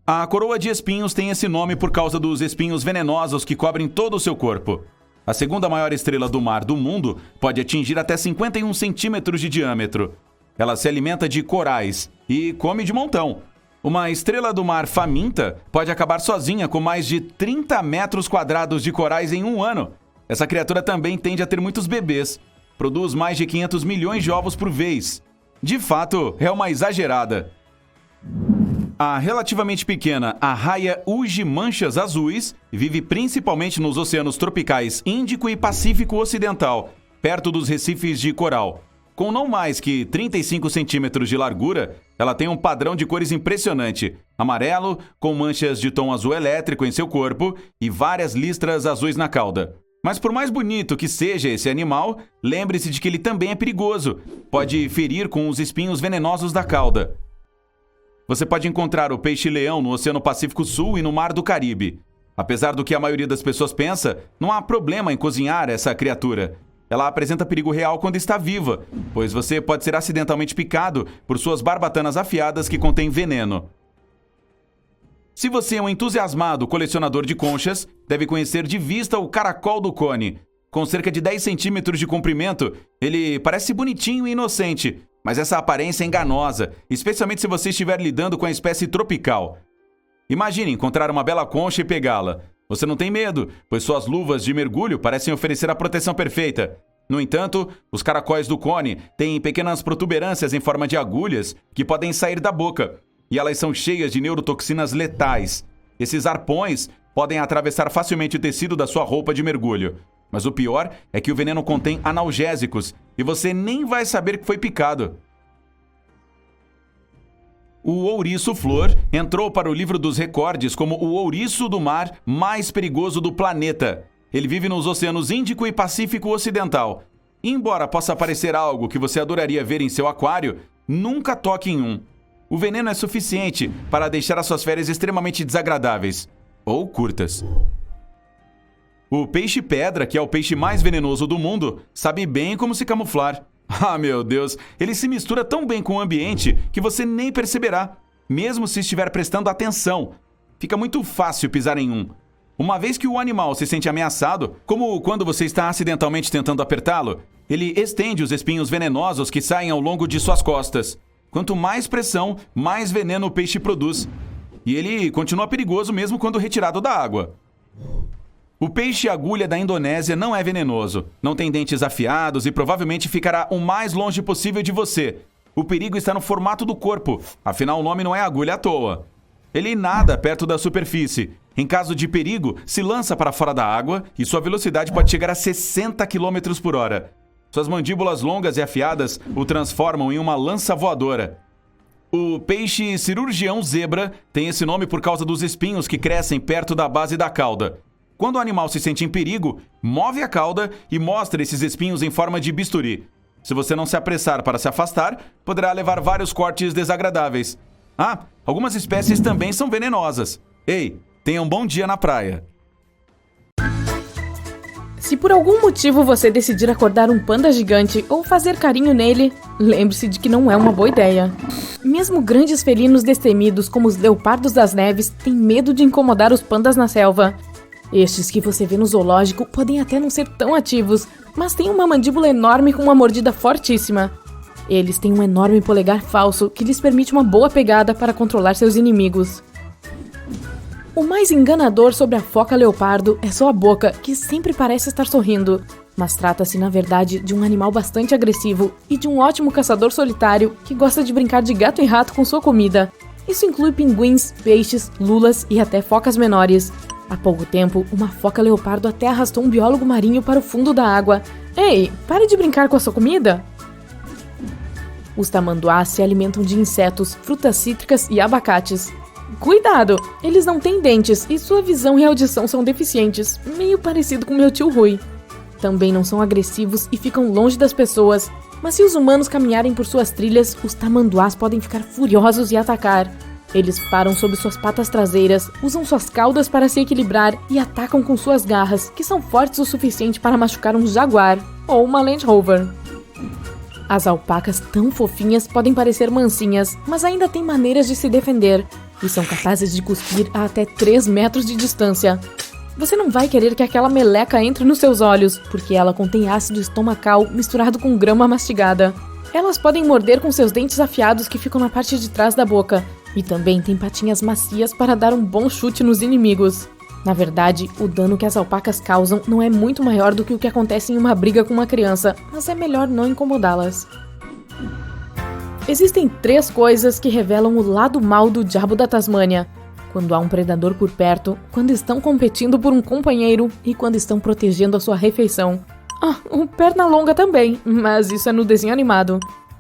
A coroa de espinhos tem esse nome por causa dos espinhos venenosos que cobrem todo o seu corpo. A segunda maior estrela do mar do mundo pode atingir até 51 centímetros de diâmetro. Ela se alimenta de corais e come de montão. Uma estrela do mar faminta pode acabar sozinha com mais de 30 metros quadrados de corais em um ano. Essa criatura também tende a ter muitos bebês. Produz mais de 500 milhões de ovos por vez. De fato, é uma exagerada. A relativamente pequena arraia uji-manchas azuis vive principalmente nos oceanos tropicais Índico e Pacífico Ocidental, perto dos recifes de coral. Com não mais que 35 centímetros de largura, ela tem um padrão de cores impressionante. Amarelo, com manchas de tom azul elétrico em seu corpo e várias listras azuis na cauda. Mas por mais bonito que seja esse animal, lembre-se de que ele também é perigoso. Pode ferir com os espinhos venenosos da cauda. Você pode encontrar o peixe-leão no Oceano Pacífico Sul e no Mar do Caribe. Apesar do que a maioria das pessoas pensa, não há problema em cozinhar essa criatura. Ela apresenta perigo real quando está viva, pois você pode ser acidentalmente picado por suas barbatanas afiadas que contêm veneno. Se você é um entusiasmado colecionador de conchas, deve conhecer de vista o caracol do cone. Com cerca de 10 centímetros de comprimento, ele parece bonitinho e inocente, mas essa aparência é enganosa, especialmente se você estiver lidando com a espécie tropical. Imagine encontrar uma bela concha e pegá-la. Você não tem medo, pois suas luvas de mergulho parecem oferecer a proteção perfeita. No entanto, os caracóis do cone têm pequenas protuberâncias em forma de agulhas que podem sair da boca. E elas são cheias de neurotoxinas letais. Esses arpões podem atravessar facilmente o tecido da sua roupa de mergulho. Mas o pior é que o veneno contém analgésicos e você nem vai saber que foi picado. O ouriço-flor entrou para o livro dos recordes como o ouriço do mar mais perigoso do planeta. Ele vive nos oceanos Índico e Pacífico Ocidental. E embora possa parecer algo que você adoraria ver em seu aquário, nunca toque em um. O veneno é suficiente para deixar as suas férias extremamente desagradáveis. Ou curtas. O peixe-pedra, que é o peixe mais venenoso do mundo, sabe bem como se camuflar. Ah, meu Deus, ele se mistura tão bem com o ambiente que você nem perceberá, mesmo se estiver prestando atenção. Fica muito fácil pisar em um. Uma vez que o animal se sente ameaçado, como quando você está acidentalmente tentando apertá-lo, ele estende os espinhos venenosos que saem ao longo de suas costas. Quanto mais pressão, mais veneno o peixe produz. E ele continua perigoso mesmo quando retirado da água. O peixe-agulha da Indonésia não é venenoso, não tem dentes afiados e provavelmente ficará o mais longe possível de você. O perigo está no formato do corpo, afinal o nome não é agulha à toa. Ele nada perto da superfície. Em caso de perigo, se lança para fora da água e sua velocidade pode chegar a 60 km por hora. Suas mandíbulas longas e afiadas o transformam em uma lança voadora. O peixe cirurgião zebra tem esse nome por causa dos espinhos que crescem perto da base da cauda. Quando o animal se sente em perigo, move a cauda e mostra esses espinhos em forma de bisturi. Se você não se apressar para se afastar, poderá levar vários cortes desagradáveis. Ah, algumas espécies também são venenosas. Ei, tenha um bom dia na praia. Se por algum motivo você decidir acordar um panda gigante ou fazer carinho nele, lembre-se de que não é uma boa ideia. Mesmo grandes felinos destemidos como os leopardos das neves têm medo de incomodar os pandas na selva. Estes que você vê no zoológico podem até não ser tão ativos, mas têm uma mandíbula enorme com uma mordida fortíssima. Eles têm um enorme polegar falso que lhes permite uma boa pegada para controlar seus inimigos. O mais enganador sobre a foca leopardo é sua boca, que sempre parece estar sorrindo, mas trata-se na verdade de um animal bastante agressivo e de um ótimo caçador solitário que gosta de brincar de gato e rato com sua comida. Isso inclui pinguins, peixes, lulas e até focas menores. Há pouco tempo, uma foca leopardo até arrastou um biólogo marinho para o fundo da água. Ei, pare de brincar com a sua comida! Os tamanduás se alimentam de insetos, frutas cítricas e abacates. Cuidado! Eles não têm dentes e sua visão e audição são deficientes, meio parecido com meu tio Rui. Também não são agressivos e ficam longe das pessoas, mas se os humanos caminharem por suas trilhas, os tamanduás podem ficar furiosos e atacar. Eles param sob suas patas traseiras, usam suas caudas para se equilibrar e atacam com suas garras, que são fortes o suficiente para machucar um jaguar ou uma Land Rover. As alpacas tão fofinhas podem parecer mansinhas, mas ainda têm maneiras de se defender, e são capazes de cuspir a até 3 metros de distância. Você não vai querer que aquela meleca entre nos seus olhos, porque ela contém ácido estomacal misturado com grama mastigada. Elas podem morder com seus dentes afiados que ficam na parte de trás da boca, e também têm patinhas macias para dar um bom chute nos inimigos. Na verdade, o dano que as alpacas causam não é muito maior do que o que acontece em uma briga com uma criança, mas é melhor não incomodá-las. Existem 3 coisas que revelam o lado mau do diabo da Tasmânia: quando há um predador por perto, quando estão competindo por um companheiro e quando estão protegendo a sua refeição. Ah, o Pernalonga também, mas isso é no desenho animado.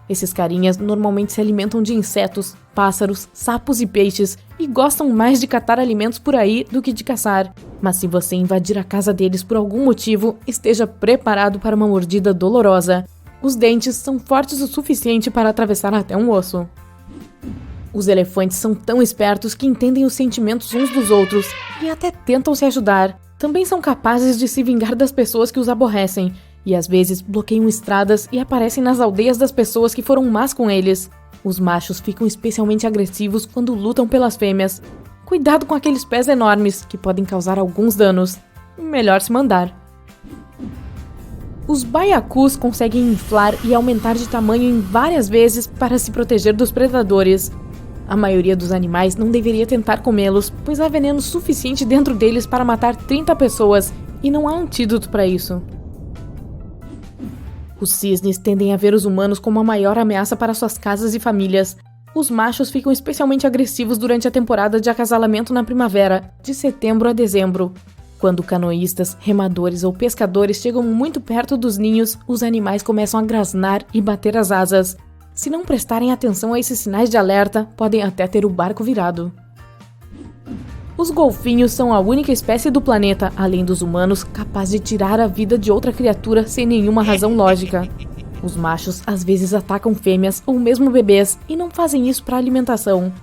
Esses carinhas normalmente se alimentam de insetos, pássaros, sapos e peixes e gostam mais de catar alimentos por aí do que de caçar. Mas se você invadir a casa deles por algum motivo, esteja preparado para uma mordida dolorosa. Os dentes são fortes o suficiente para atravessar até um osso. Os elefantes são tão espertos que entendem os sentimentos uns dos outros e até tentam se ajudar. Também são capazes de se vingar das pessoas que os aborrecem e às vezes bloqueiam estradas e aparecem nas aldeias das pessoas que foram más com eles. Os machos ficam especialmente agressivos quando lutam pelas fêmeas. Cuidado com aqueles pés enormes que podem causar alguns danos. Melhor se mandar. Os baiacus conseguem inflar e aumentar de tamanho em várias vezes para se proteger dos predadores. A maioria dos animais não deveria tentar comê-los, pois há veneno suficiente dentro deles para matar 30 pessoas, e não há antídoto para isso. Os cisnes tendem a ver os humanos como a maior ameaça para suas casas e famílias. Os machos ficam especialmente agressivos durante a temporada de acasalamento na primavera, de setembro a dezembro. Quando canoístas, remadores ou pescadores chegam muito perto dos ninhos, os animais começam a grasnar e bater as asas. Se não prestarem atenção a esses sinais de alerta, podem até ter o barco virado. Os golfinhos são a única espécie do planeta, além dos humanos, capaz de tirar a vida de outra criatura sem nenhuma razão lógica. Os machos às vezes atacam fêmeas ou mesmo bebês e não fazem isso para alimentação.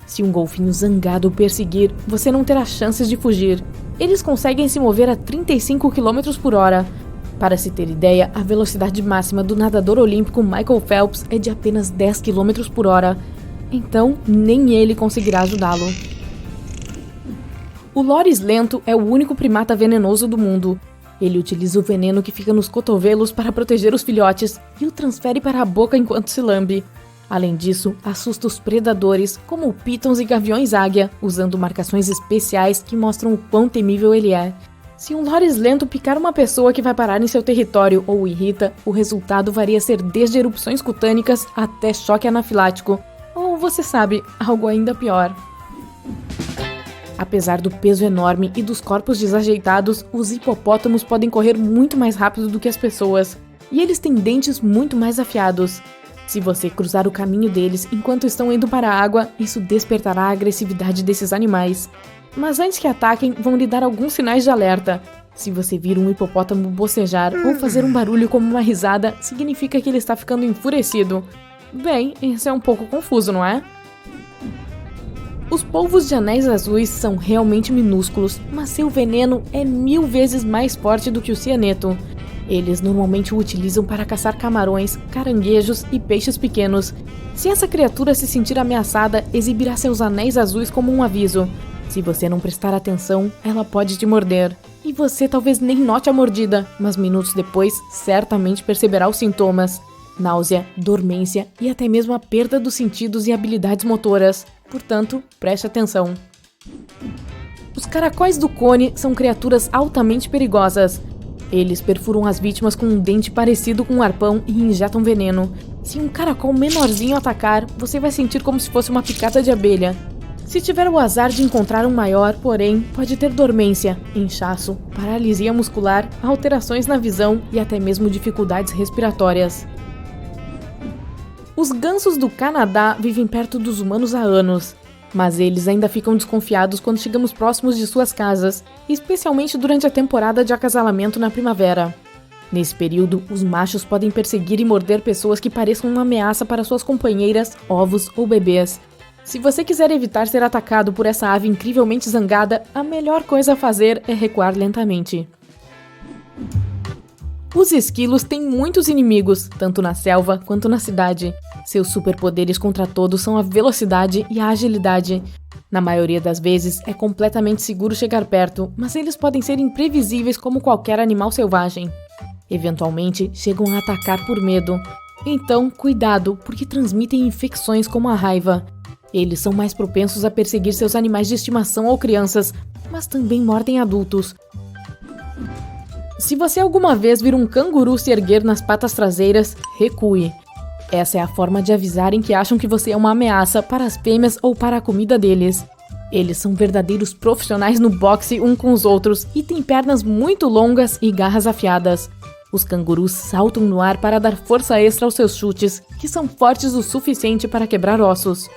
Se um golfinho zangado o perseguir, você não terá chances de fugir. Eles conseguem se mover a 35 km por hora. Para se ter ideia, a velocidade máxima do nadador olímpico Michael Phelps é de apenas 10 km por hora. Então, nem ele conseguirá ajudá-lo. O loris lento é o único primata venenoso do mundo. Ele utiliza o veneno que fica nos cotovelos para proteger os filhotes e o transfere para a boca enquanto se lambe. Além disso, assusta os predadores, como pitons e gaviões-águia, usando marcações especiais que mostram o quão temível ele é. Se um loris lento picar uma pessoa que vai parar em seu território ou o irrita, o resultado varia ser desde erupções cutânicas até choque anafilático. Ou, você sabe, algo ainda pior. Apesar do peso enorme e dos corpos desajeitados, os hipopótamos podem correr muito mais rápido do que as pessoas. E eles têm dentes muito mais afiados. Se você cruzar o caminho deles enquanto estão indo para a água, isso despertará a agressividade desses animais. Mas antes que ataquem, vão lhe dar alguns sinais de alerta. Se você vir um hipopótamo bocejar ou fazer um barulho como uma risada, significa que ele está ficando enfurecido. Bem, isso é um pouco confuso, não é? Os polvos de anéis azuis são realmente minúsculos, mas seu veneno é 1000 vezes mais forte do que o cianeto. Eles normalmente o utilizam para caçar camarões, caranguejos e peixes pequenos. Se essa criatura se sentir ameaçada, exibirá seus anéis azuis como um aviso. Se você não prestar atenção, ela pode te morder. E você talvez nem note a mordida, mas minutos depois, certamente perceberá os sintomas: náusea, dormência e até mesmo a perda dos sentidos e habilidades motoras. Portanto, preste atenção. Os caracóis do cone são criaturas altamente perigosas. Eles perfuram as vítimas com um dente parecido com um arpão e injetam veneno. Se um caracol menorzinho atacar, você vai sentir como se fosse uma picada de abelha. Se tiver o azar de encontrar um maior, porém, pode ter dormência, inchaço, paralisia muscular, alterações na visão e até mesmo dificuldades respiratórias. Os gansos do Canadá vivem perto dos humanos há anos, mas eles ainda ficam desconfiados quando chegamos próximos de suas casas, especialmente durante a temporada de acasalamento na primavera. Nesse período, os machos podem perseguir e morder pessoas que pareçam uma ameaça para suas companheiras, ovos ou bebês. Se você quiser evitar ser atacado por essa ave incrivelmente zangada, a melhor coisa a fazer é recuar lentamente. Os esquilos têm muitos inimigos, tanto na selva quanto na cidade. Seus superpoderes contra todos são a velocidade e a agilidade. Na maioria das vezes, é completamente seguro chegar perto, mas eles podem ser imprevisíveis como qualquer animal selvagem. Eventualmente, chegam a atacar por medo. Então, cuidado, porque transmitem infecções como a raiva. Eles são mais propensos a perseguir seus animais de estimação ou crianças, mas também mordem adultos. Se você alguma vez vir um canguru se erguer nas patas traseiras, recue. Essa é a forma de avisarem que acham que você é uma ameaça para as fêmeas ou para a comida deles. Eles são verdadeiros profissionais no boxe um com os outros e têm pernas muito longas e garras afiadas. Os cangurus saltam no ar para dar força extra aos seus chutes, que são fortes o suficiente para quebrar ossos.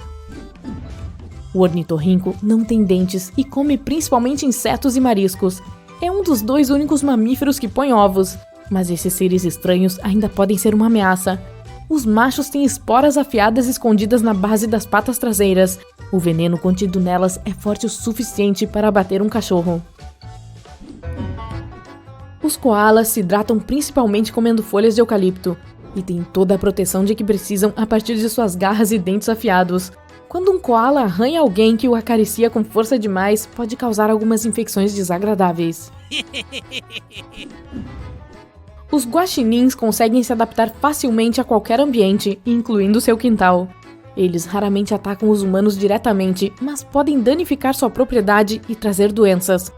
O ornitorrinco não tem dentes e come principalmente insetos e mariscos. É um dos 2 únicos mamíferos que põe ovos, mas esses seres estranhos ainda podem ser uma ameaça. Os machos têm esporas afiadas escondidas na base das patas traseiras. O veneno contido nelas é forte o suficiente para abater um cachorro. Os koalas se hidratam principalmente comendo folhas de eucalipto e têm toda a proteção de que precisam a partir de suas garras e dentes afiados. Quando um koala arranha alguém que o acaricia com força demais, pode causar algumas infecções desagradáveis. Os guaxinins conseguem se adaptar facilmente a qualquer ambiente, incluindo seu quintal. Eles raramente atacam os humanos diretamente, mas podem danificar sua propriedade e trazer doenças.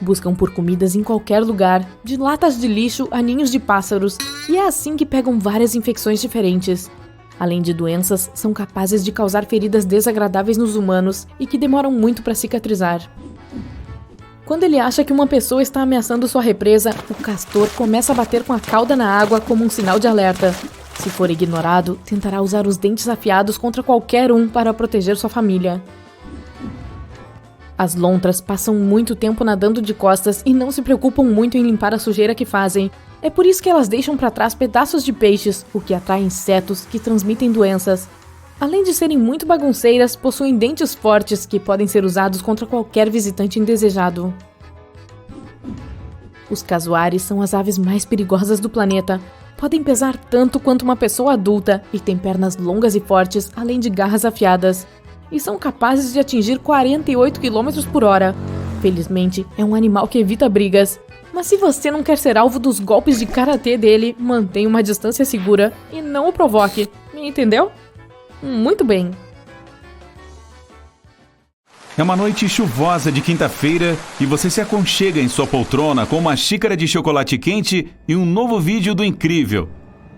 Buscam por comidas em qualquer lugar, de latas de lixo a ninhos de pássaros, e é assim que pegam várias infecções diferentes. Além de doenças, são capazes de causar feridas desagradáveis nos humanos e que demoram muito para cicatrizar. Quando ele acha que uma pessoa está ameaçando sua represa, o castor começa a bater com a cauda na água como um sinal de alerta. Se for ignorado, tentará usar os dentes afiados contra qualquer um para proteger sua família. As lontras passam muito tempo nadando de costas e não se preocupam muito em limpar a sujeira que fazem. É por isso que elas deixam para trás pedaços de peixes, o que atrai insetos que transmitem doenças. Além de serem muito bagunceiras, possuem dentes fortes que podem ser usados contra qualquer visitante indesejado. Os casuares são as aves mais perigosas do planeta. Podem pesar tanto quanto uma pessoa adulta e têm pernas longas e fortes, além de garras afiadas. E são capazes de atingir 48 km por hora. Felizmente, é um animal que evita brigas. Mas se você não quer ser alvo dos golpes de karatê dele, mantenha uma distância segura e não o provoque. Me entendeu? Muito bem. É uma noite chuvosa de quinta-feira e você se aconchega em sua poltrona com uma xícara de chocolate quente e um novo vídeo do Incrível.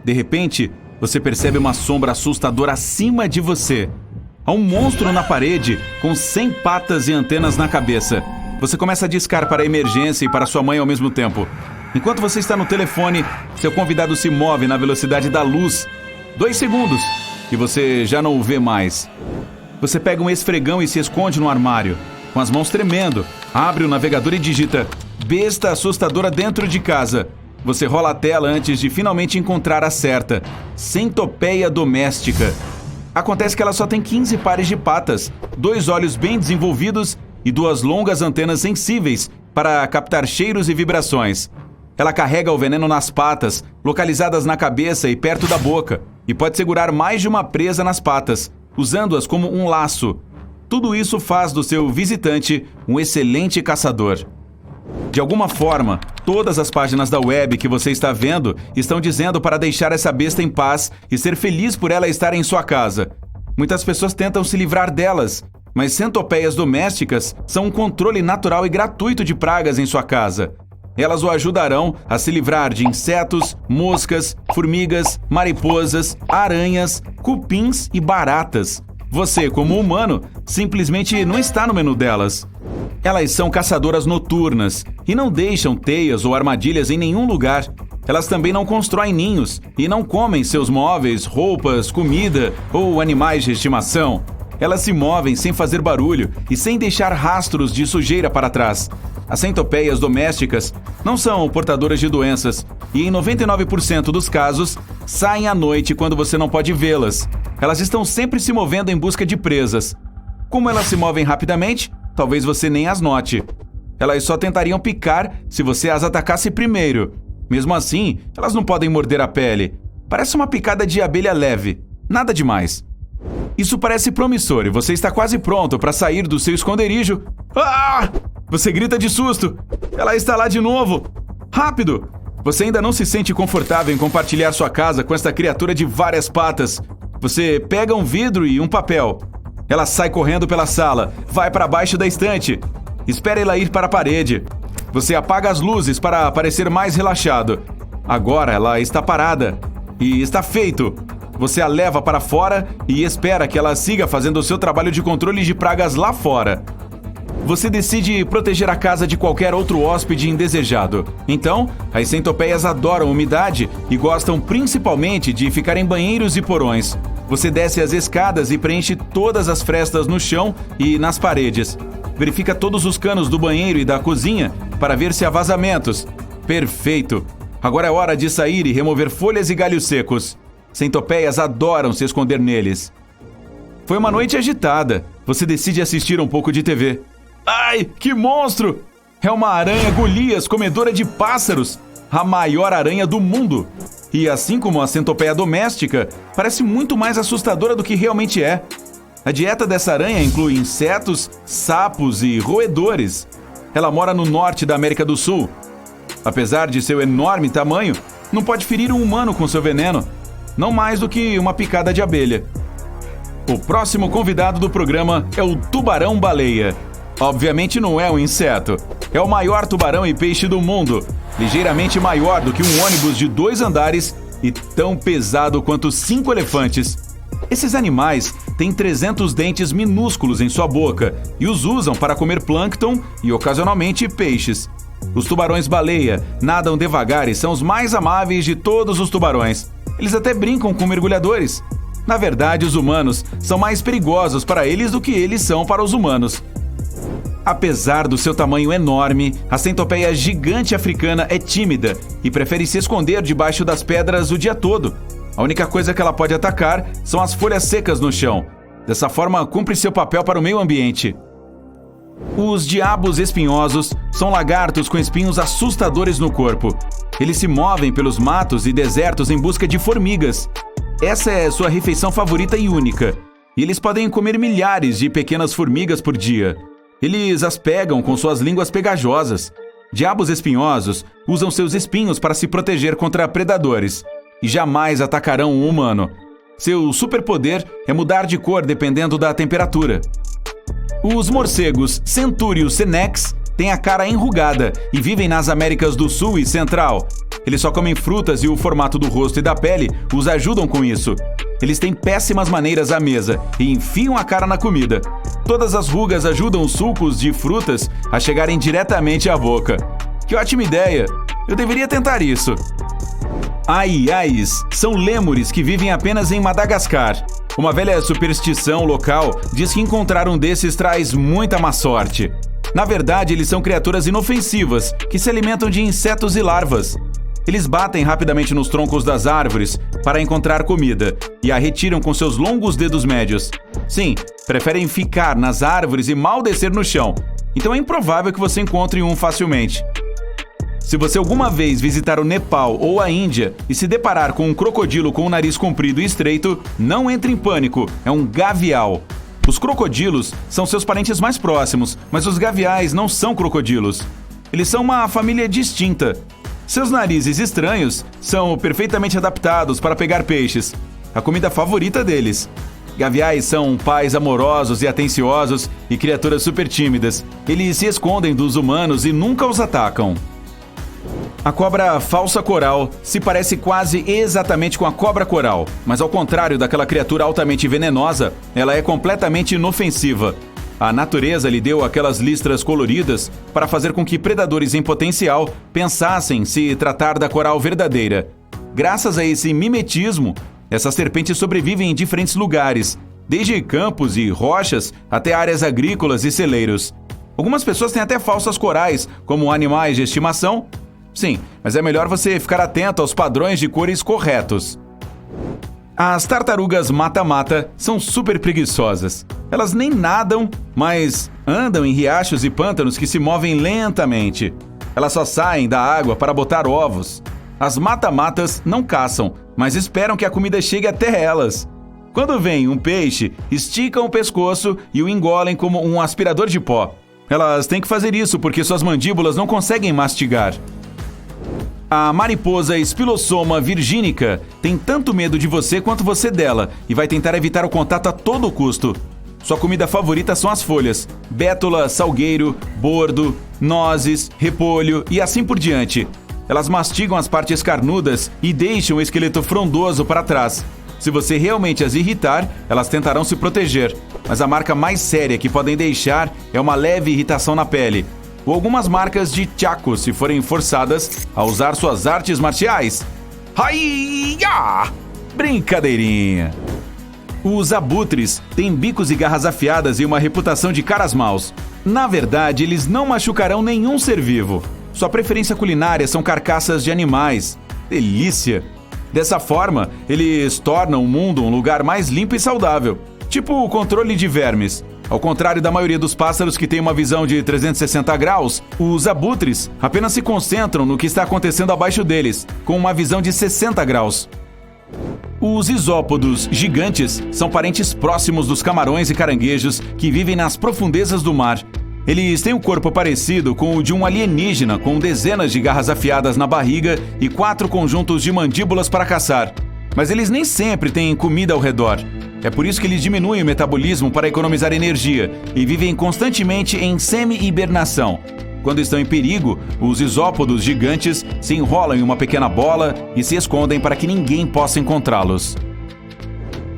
De repente, você percebe uma sombra assustadora acima de você. Há um monstro na parede com 100 patas e antenas na cabeça. Você começa a discar para a emergência e para sua mãe ao mesmo tempo. Enquanto você está no telefone, seu convidado se move na velocidade da luz. 2 segundos e você já não o vê mais. Você pega um esfregão e se esconde no armário. Com as mãos tremendo, abre o navegador e digita "besta assustadora dentro de casa". Você rola a tela antes de finalmente encontrar a certa: centopeia doméstica. Acontece que ela só tem 15 pares de patas, 2 olhos bem desenvolvidos e 2 longas antenas sensíveis para captar cheiros e vibrações. Ela carrega o veneno nas patas, localizadas na cabeça e perto da boca, e pode segurar mais de uma presa nas patas, usando-as como um laço. Tudo isso faz do seu visitante um excelente caçador. De alguma forma, todas as páginas da web que você está vendo estão dizendo para deixar essa besta em paz e ser feliz por ela estar em sua casa. Muitas pessoas tentam se livrar delas, mas centopeias domésticas são um controle natural e gratuito de pragas em sua casa. Elas o ajudarão a se livrar de insetos, moscas, formigas, mariposas, aranhas, cupins e baratas. Você, como humano, simplesmente não está no menu delas. Elas são caçadoras noturnas e não deixam teias ou armadilhas em nenhum lugar. Elas também não constroem ninhos e não comem seus móveis, roupas, comida ou animais de estimação. Elas se movem sem fazer barulho e sem deixar rastros de sujeira para trás. As centopeias domésticas não são portadoras de doenças e, em 99% dos casos, saem à noite quando você não pode vê-las. Elas estão sempre se movendo em busca de presas. Como elas se movem rapidamente, talvez você nem as note. Elas só tentariam picar se você as atacasse primeiro. Mesmo assim, elas não podem morder a pele. Parece uma picada de abelha leve. Nada demais. Isso parece promissor e você está quase pronto para sair do seu esconderijo. Ah! Você grita de susto. Ela está lá de novo. Rápido! Você ainda não se sente confortável em compartilhar sua casa com esta criatura de várias patas. Você pega um vidro e um papel. Ela sai correndo pela sala, vai para baixo da estante. Espera ela ir para a parede. Você apaga as luzes para parecer mais relaxado. Agora ela está parada. E está feito. Você a leva para fora e espera que ela siga fazendo o seu trabalho de controle de pragas lá fora. Você decide proteger a casa de qualquer outro hóspede indesejado. Então, as centopeias adoram umidade e gostam principalmente de ficar em banheiros e porões. Você desce as escadas e preenche todas as frestas no chão e nas paredes. Verifica todos os canos do banheiro e da cozinha para ver se há vazamentos. Perfeito! Agora é hora de sair e remover folhas e galhos secos. Centopeias adoram se esconder neles. Foi uma noite agitada. Você decide assistir um pouco de TV. Ai, que monstro! É uma aranha Golias comedora de pássaros, a maior aranha do mundo. E assim como a centopeia doméstica, parece muito mais assustadora do que realmente é. A dieta dessa aranha inclui insetos, sapos e roedores. Ela mora no norte da América do Sul. Apesar de seu enorme tamanho, não pode ferir um humano com seu veneno. Não mais do que uma picada de abelha. O próximo convidado do programa é o tubarão-baleia. Obviamente não é um inseto. É o maior tubarão e peixe do mundo. Ligeiramente maior do que um ônibus de 2 andares e tão pesado quanto 5 elefantes. Esses animais têm 300 dentes minúsculos em sua boca e os usam para comer plâncton e ocasionalmente peixes. Os tubarões-baleia nadam devagar e são os mais amáveis de todos os tubarões. Eles até brincam com mergulhadores. Na verdade, os humanos são mais perigosos para eles do que eles são para os humanos. Apesar do seu tamanho enorme, a centopeia gigante africana é tímida e prefere se esconder debaixo das pedras o dia todo. A única coisa que ela pode atacar são as folhas secas no chão. Dessa forma, cumpre seu papel para o meio ambiente. Os diabos espinhosos são lagartos com espinhos assustadores no corpo. Eles se movem pelos matos e desertos em busca de formigas. Essa é sua refeição favorita e única. E eles podem comer milhares de pequenas formigas por dia. Eles as pegam com suas línguas pegajosas. Diabos espinhosos usam seus espinhos para se proteger contra predadores e jamais atacarão um humano. Seu superpoder é mudar de cor dependendo da temperatura. Os morcegos Centurius senex têm a cara enrugada e vivem nas Américas do Sul e Central. Eles só comem frutas e o formato do rosto e da pele os ajudam com isso. Eles têm péssimas maneiras à mesa e enfiam a cara na comida. Todas as rugas ajudam os sucos de frutas a chegarem diretamente à boca. Que ótima ideia! Eu deveria tentar isso. Aiais são lêmures que vivem apenas em Madagascar. Uma velha superstição local diz que encontrar um desses traz muita má sorte. Na verdade, eles são criaturas inofensivas que se alimentam de insetos e larvas. Eles batem rapidamente nos troncos das árvores para encontrar comida e a retiram com seus longos dedos médios. Sim, preferem ficar nas árvores e mal descer no chão, então é improvável que você encontre um facilmente. Se você alguma vez visitar o Nepal ou a Índia e se deparar com um crocodilo com o nariz comprido e estreito, não entre em pânico, é um gavial. Os crocodilos são seus parentes mais próximos, mas os gaviais não são crocodilos. Eles são uma família distinta. Seus narizes estranhos são perfeitamente adaptados para pegar peixes, a comida favorita deles. Gaviais são pais amorosos e atenciosos e criaturas super tímidas. Eles se escondem dos humanos e nunca os atacam. A cobra falsa coral se parece quase exatamente com a cobra coral, mas ao contrário daquela criatura altamente venenosa, ela é completamente inofensiva. A natureza lhe deu aquelas listras coloridas para fazer com que predadores em potencial pensassem se tratar da coral verdadeira. Graças a esse mimetismo, essas serpentes sobrevivem em diferentes lugares, desde campos e rochas até áreas agrícolas e celeiros. Algumas pessoas têm até falsas corais como animais de estimação. Sim, mas é melhor você ficar atento aos padrões de cores corretos. As tartarugas mata-mata são super preguiçosas. Elas nem nadam, mas andam em riachos e pântanos que se movem lentamente. Elas só saem da água para botar ovos. As mata-matas não caçam, mas esperam que a comida chegue até elas. Quando vem um peixe, esticam o pescoço e o engolem como um aspirador de pó. Elas têm que fazer isso porque suas mandíbulas não conseguem mastigar. A mariposa Spilosoma virginica tem tanto medo de você quanto você dela e vai tentar evitar o contato a todo custo. Sua comida favorita são as folhas, bétula, salgueiro, bordo, nozes, repolho e assim por diante. Elas mastigam as partes carnudas e deixam o esqueleto frondoso para trás. Se você realmente as irritar, elas tentarão se proteger, mas a marca mais séria que podem deixar é uma leve irritação na pele, ou algumas marcas de tchaco se forem forçadas a usar suas artes marciais. Haiya! Brincadeirinha! Os abutres têm bicos e garras afiadas e uma reputação de caras maus. Na verdade, eles não machucarão nenhum ser vivo. Sua preferência culinária são carcaças de animais. Delícia! Dessa forma, eles tornam o mundo um lugar mais limpo e saudável, tipo o controle de vermes. Ao contrário da maioria dos pássaros que tem uma visão de 360 graus, os abutres apenas se concentram no que está acontecendo abaixo deles, com uma visão de 60 graus. Os isópodos gigantes são parentes próximos dos camarões e caranguejos que vivem nas profundezas do mar. Eles têm um corpo parecido com o de um alienígena, com dezenas de garras afiadas na barriga e 4 conjuntos de mandíbulas para caçar. Mas eles nem sempre têm comida ao redor. É por isso que eles diminuem o metabolismo para economizar energia e vivem constantemente em semi-hibernação. Quando estão em perigo, os isópodos gigantes se enrolam em uma pequena bola e se escondem para que ninguém possa encontrá-los.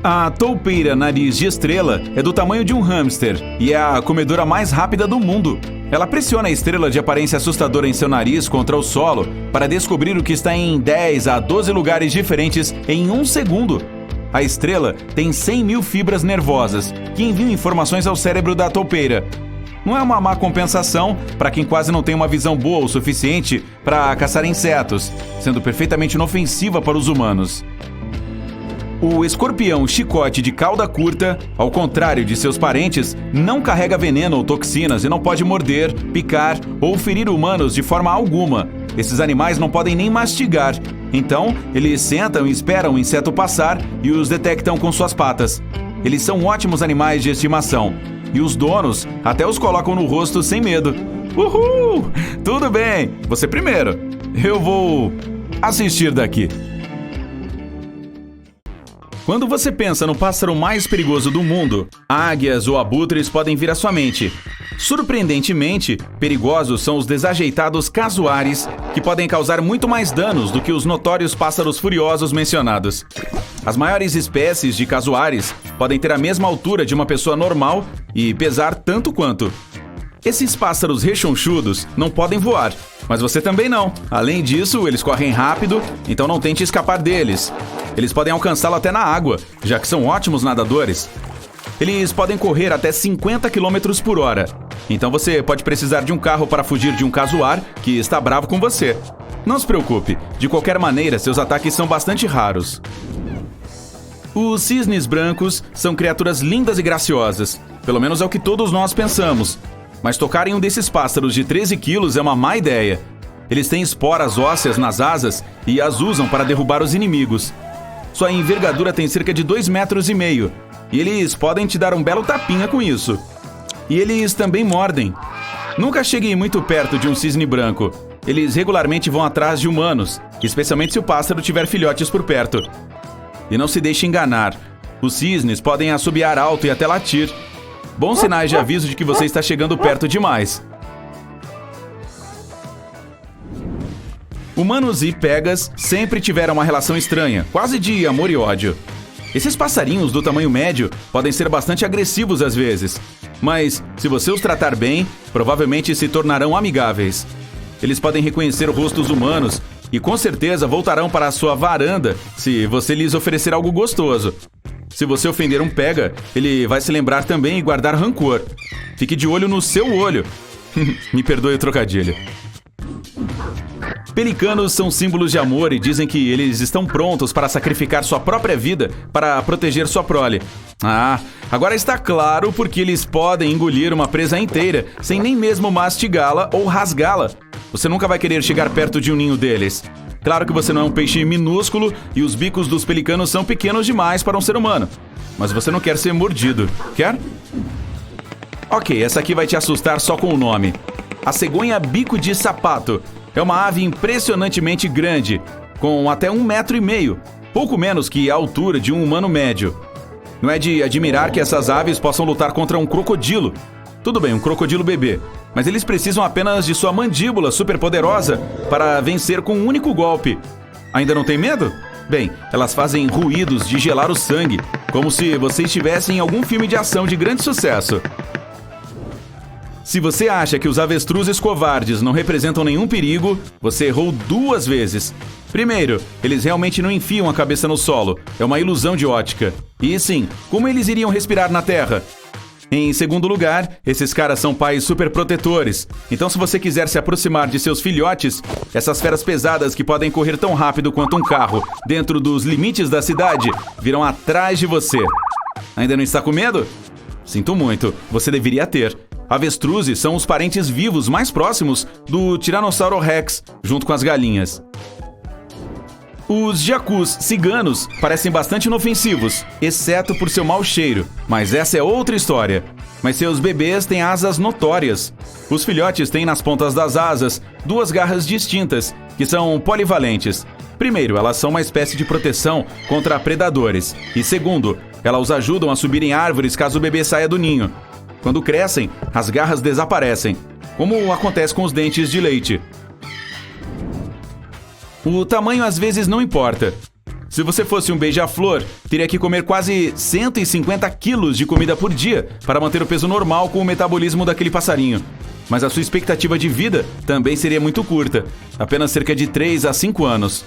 A toupeira nariz de estrela é do tamanho de um hamster e é a comedora mais rápida do mundo. Ela pressiona a estrela de aparência assustadora em seu nariz contra o solo para descobrir o que está em 10 a 12 lugares diferentes em 1 segundo. A estrela tem 100 mil fibras nervosas que enviam informações ao cérebro da toupeira. Não é uma má compensação para quem quase não tem uma visão boa o suficiente para caçar insetos, sendo perfeitamente inofensiva para os humanos. O escorpião chicote de cauda curta, ao contrário de seus parentes, não carrega veneno ou toxinas e não pode morder, picar ou ferir humanos de forma alguma. Esses animais não podem nem mastigar, então eles sentam e esperam o inseto passar e os detectam com suas patas. Eles são ótimos animais de estimação e os donos até os colocam no rosto sem medo. Uhul! Tudo bem, você primeiro. Eu vou assistir daqui. Quando você pensa no pássaro mais perigoso do mundo, águias ou abutres podem vir à sua mente. Surpreendentemente, perigosos são os desajeitados casuares, que podem causar muito mais danos do que os notórios pássaros furiosos mencionados. As maiores espécies de casuares podem ter a mesma altura de uma pessoa normal e pesar tanto quanto. Esses pássaros rechonchudos não podem voar, mas você também não. Além disso, eles correm rápido, então não tente escapar deles. Eles podem alcançá-lo até na água, já que são ótimos nadadores. Eles podem correr até 50 km por hora. Então você pode precisar de um carro para fugir de um casuar que está bravo com você. Não se preocupe, de qualquer maneira, seus ataques são bastante raros. Os cisnes brancos são criaturas lindas e graciosas, pelo menos é o que todos nós pensamos. Mas tocar em um desses pássaros de 13 quilos é uma má ideia. Eles têm esporas ósseas nas asas e as usam para derrubar os inimigos. Sua envergadura tem cerca de 2,5 metros, e eles podem te dar um belo tapinha com isso. E eles também mordem. Nunca chegue muito perto de um cisne branco. Eles regularmente vão atrás de humanos, especialmente se o pássaro tiver filhotes por perto. E não se deixe enganar. Os cisnes podem assobiar alto e até latir. Bons sinais de aviso de que você está chegando perto demais. Humanos e pegas sempre tiveram uma relação estranha, quase de amor e ódio. Esses passarinhos do tamanho médio podem ser bastante agressivos às vezes, mas se você os tratar bem, provavelmente se tornarão amigáveis. Eles podem reconhecer rostos humanos e com certeza voltarão para a sua varanda se você lhes oferecer algo gostoso. Se você ofender um pega, ele vai se lembrar também e guardar rancor. Fique de olho no seu olho. Me perdoe o trocadilho. Pelicanos são símbolos de amor e dizem que eles estão prontos para sacrificar sua própria vida para proteger sua prole. Agora está claro porque eles podem engolir uma presa inteira sem nem mesmo mastigá-la ou rasgá-la. Você nunca vai querer chegar perto de um ninho deles. Claro que você não é um peixe minúsculo e os bicos dos pelicanos são pequenos demais para um ser humano. Mas você não quer ser mordido, quer? Ok, essa aqui vai te assustar só com o nome. A cegonha bico de sapato. É uma ave impressionantemente grande, com até 1,5 metros, pouco menos que a altura de um humano médio. Não é de admirar que essas aves possam lutar contra um crocodilo. Tudo bem, um crocodilo bebê, mas eles precisam apenas de sua mandíbula superpoderosa para vencer com um único golpe. Ainda não tem medo? Bem, elas fazem ruídos de gelar o sangue, como se você estivesse em algum filme de ação de grande sucesso. Se você acha que os avestruzes covardes não representam nenhum perigo, você errou 2 vezes. Primeiro, eles realmente não enfiam a cabeça no solo. É uma ilusão de ótica. E sim, como eles iriam respirar na terra? Em segundo lugar, esses caras são pais superprotetores. Então se você quiser se aproximar de seus filhotes, essas feras pesadas que podem correr tão rápido quanto um carro dentro dos limites da cidade, virão atrás de você. Ainda não está com medo? Sinto muito, você deveria ter. Avestruzes são os parentes vivos mais próximos do Tiranossauro Rex, junto com as galinhas. Os jacus ciganos parecem bastante inofensivos, exceto por seu mau cheiro, mas essa é outra história. Mas seus bebês têm asas notórias. Os filhotes têm nas pontas das asas 2 garras distintas, que são polivalentes. Primeiro, elas são uma espécie de proteção contra predadores. E segundo, elas os ajudam a subir em árvores caso o bebê saia do ninho. Quando crescem, as garras desaparecem, como acontece com os dentes de leite. O tamanho às vezes não importa. Se você fosse um beija-flor, teria que comer quase 150 quilos de comida por dia para manter o peso normal com o metabolismo daquele passarinho. Mas a sua expectativa de vida também seria muito curta, apenas cerca de 3 a 5 anos.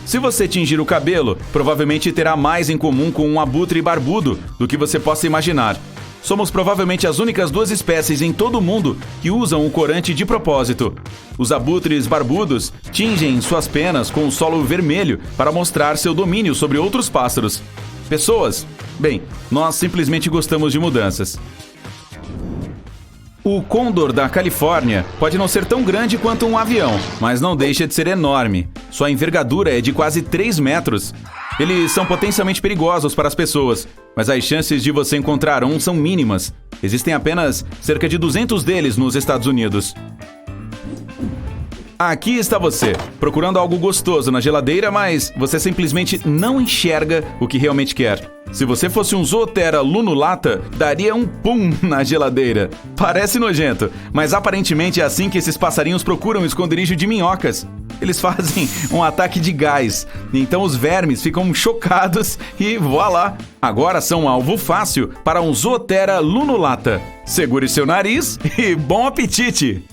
Se você tingir o cabelo, provavelmente terá mais em comum com um abutre barbudo do que você possa imaginar. Somos provavelmente as únicas 2 espécies em todo o mundo que usam o corante de propósito. Os abutres barbudos tingem suas penas com o solo vermelho para mostrar seu domínio sobre outros pássaros. Pessoas? Bem, nós simplesmente gostamos de mudanças. O côndor da Califórnia pode não ser tão grande quanto um avião, mas não deixa de ser enorme. Sua envergadura é de quase 3 metros. Eles são potencialmente perigosos para as pessoas, mas as chances de você encontrar um são mínimas. Existem apenas cerca de 200 deles nos Estados Unidos. Aqui está você, procurando algo gostoso na geladeira, mas você simplesmente não enxerga o que realmente quer. Se você fosse um Zoothera lunulata, daria um pum na geladeira. Parece nojento, mas aparentemente é assim que esses passarinhos procuram o esconderijo de minhocas. Eles fazem um ataque de gás, então os vermes ficam chocados e voilá! Agora são um alvo fácil para um Zoothera lunulata. Segure seu nariz e bom apetite!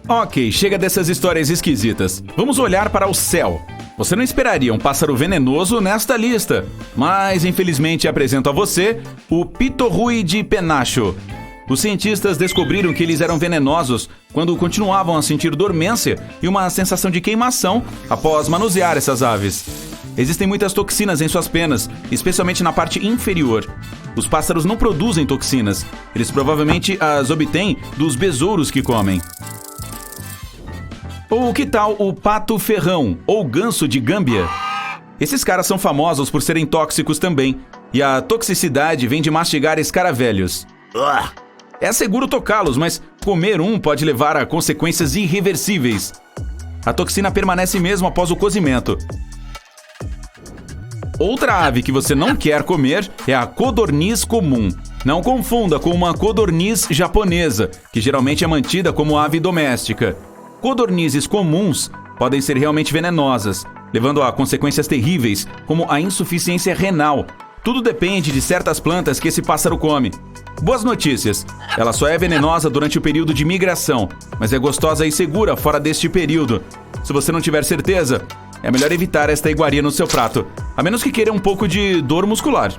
Ok, chega dessas histórias esquisitas. Vamos olhar para o céu. Você não esperaria um pássaro venenoso nesta lista, mas infelizmente apresento a você o pitorrui de penacho. Os cientistas descobriram que eles eram venenosos quando continuavam a sentir dormência e uma sensação de queimação após manusear essas aves. Existem muitas toxinas em suas penas, especialmente na parte inferior. Os pássaros não produzem toxinas, eles provavelmente as obtêm dos besouros que comem. Ou que tal o pato-ferrão, ou ganso de Gâmbia? Esses caras são famosos por serem tóxicos também, e a toxicidade vem de mastigar escaravelhos. É seguro tocá-los, mas comer um pode levar a consequências irreversíveis. A toxina permanece mesmo após o cozimento. Outra ave que você não quer comer é a codorniz comum. Não confunda com uma codorniz japonesa, que geralmente é mantida como ave doméstica. Codornizes comuns podem ser realmente venenosas, levando a consequências terríveis, como a insuficiência renal. Tudo depende de certas plantas que esse pássaro come. Boas notícias, ela só é venenosa durante o período de migração, mas é gostosa e segura fora deste período. Se você não tiver certeza, é melhor evitar esta iguaria no seu prato, a menos que queira um pouco de dor muscular.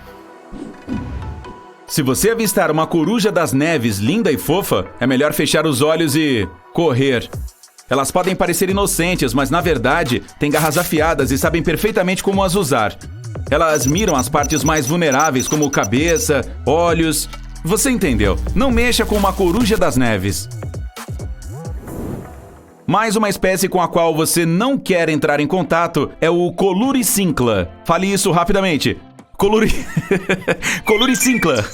Se você avistar uma coruja das neves linda e fofa, é melhor fechar os olhos e correr. Elas podem parecer inocentes, mas na verdade têm garras afiadas e sabem perfeitamente como as usar. Elas miram as partes mais vulneráveis, como cabeça, olhos. Você entendeu? Não mexa com uma coruja das neves. Mais uma espécie com a qual você não quer entrar em contato é o Coluricincla. Fale isso rapidamente. Coluricincla.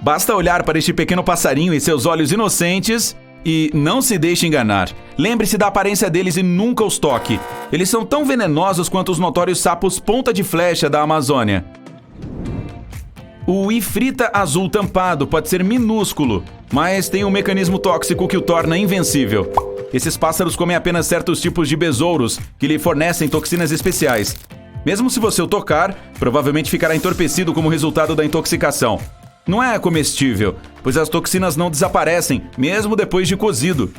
Basta olhar para este pequeno passarinho e seus olhos inocentes e não se deixe enganar. Lembre-se da aparência deles e nunca os toque. Eles são tão venenosos quanto os notórios sapos ponta de flecha da Amazônia. O ifrita azul tampado pode ser minúsculo, mas tem um mecanismo tóxico que o torna invencível. Esses pássaros comem apenas certos tipos de besouros que lhe fornecem toxinas especiais. Mesmo se você o tocar, provavelmente ficará entorpecido como resultado da intoxicação. Não é comestível, pois as toxinas não desaparecem, mesmo depois de cozido.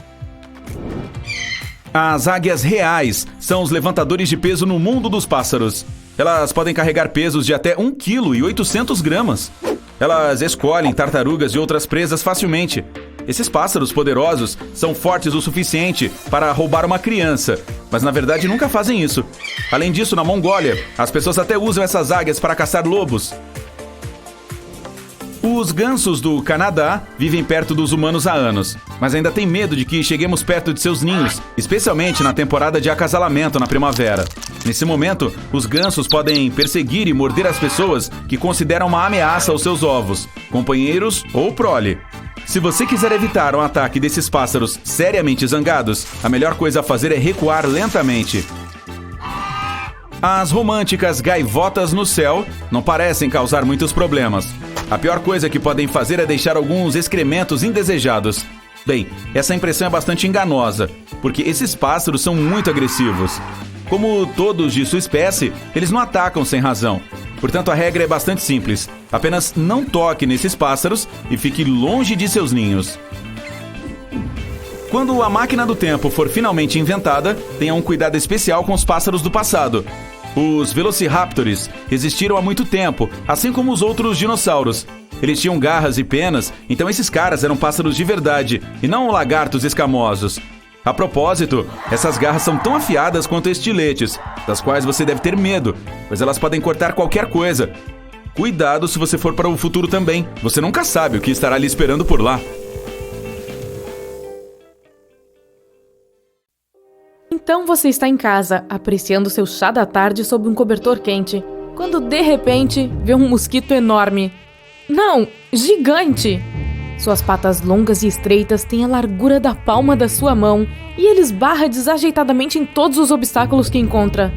As águias reais são os levantadores de peso no mundo dos pássaros. Elas podem carregar pesos de até 1,8 kg. Elas escolhem tartarugas e outras presas facilmente. Esses pássaros poderosos são fortes o suficiente para roubar uma criança, mas na verdade nunca fazem isso. Além disso, na Mongólia, as pessoas até usam essas águias para caçar lobos. Os gansos do Canadá vivem perto dos humanos há anos, mas ainda têm medo de que cheguemos perto de seus ninhos, especialmente na temporada de acasalamento na primavera. Nesse momento, os gansos podem perseguir e morder as pessoas que consideram uma ameaça aos seus ovos, companheiros ou prole. Se você quiser evitar um ataque desses pássaros seriamente zangados, a melhor coisa a fazer é recuar lentamente. As românticas gaivotas no céu não parecem causar muitos problemas. A pior coisa que podem fazer é deixar alguns excrementos indesejados. Bem, essa impressão é bastante enganosa, porque esses pássaros são muito agressivos. Como todos de sua espécie, eles não atacam sem razão. Portanto, a regra é bastante simples. Apenas não toque nesses pássaros e fique longe de seus ninhos. Quando a máquina do tempo for finalmente inventada, tenha um cuidado especial com os pássaros do passado. Os velociraptors existiram há muito tempo, assim como os outros dinossauros. Eles tinham garras e penas, então esses caras eram pássaros de verdade, e não lagartos escamosos. A propósito, essas garras são tão afiadas quanto estiletes, das quais você deve ter medo, pois elas podem cortar qualquer coisa. Cuidado se você for para o futuro também, você nunca sabe o que estará lhe esperando por lá. Então você está em casa, apreciando seu chá da tarde sob um cobertor quente, quando de repente vê um mosquito enorme. Não, gigante! Suas patas longas e estreitas têm a largura da palma da sua mão e ele esbarra desajeitadamente em todos os obstáculos que encontra.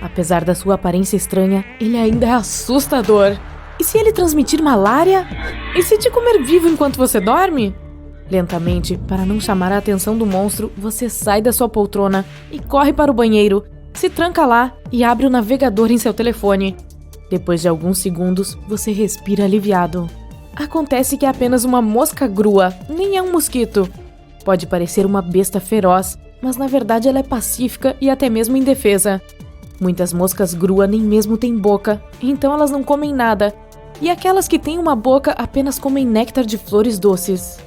Apesar da sua aparência estranha, ele ainda é assustador. E se ele transmitir malária? E se te comer vivo enquanto você dorme? Lentamente, para não chamar a atenção do monstro, você sai da sua poltrona e corre para o banheiro, se tranca lá e abre o navegador em seu telefone. Depois de alguns segundos, você respira aliviado. Acontece que é apenas uma mosca grua, nem é um mosquito. Pode parecer uma besta feroz, mas na verdade ela é pacífica e até mesmo indefesa. Muitas moscas grua nem mesmo têm boca, então elas não comem nada. e aquelas que têm uma boca apenas comem néctar de flores doces.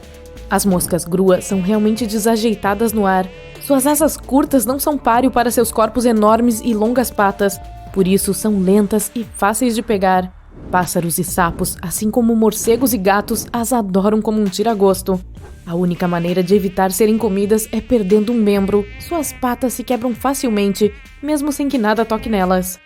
As moscas grua são realmente desajeitadas no ar. Suas asas curtas não são páreo para seus corpos enormes e longas patas, por isso são lentas e fáceis de pegar. Pássaros e sapos, assim como morcegos e gatos, as adoram como um tira-gosto. A única maneira de evitar serem comidas é perdendo um membro. Suas patas se quebram facilmente, mesmo sem que nada toque nelas.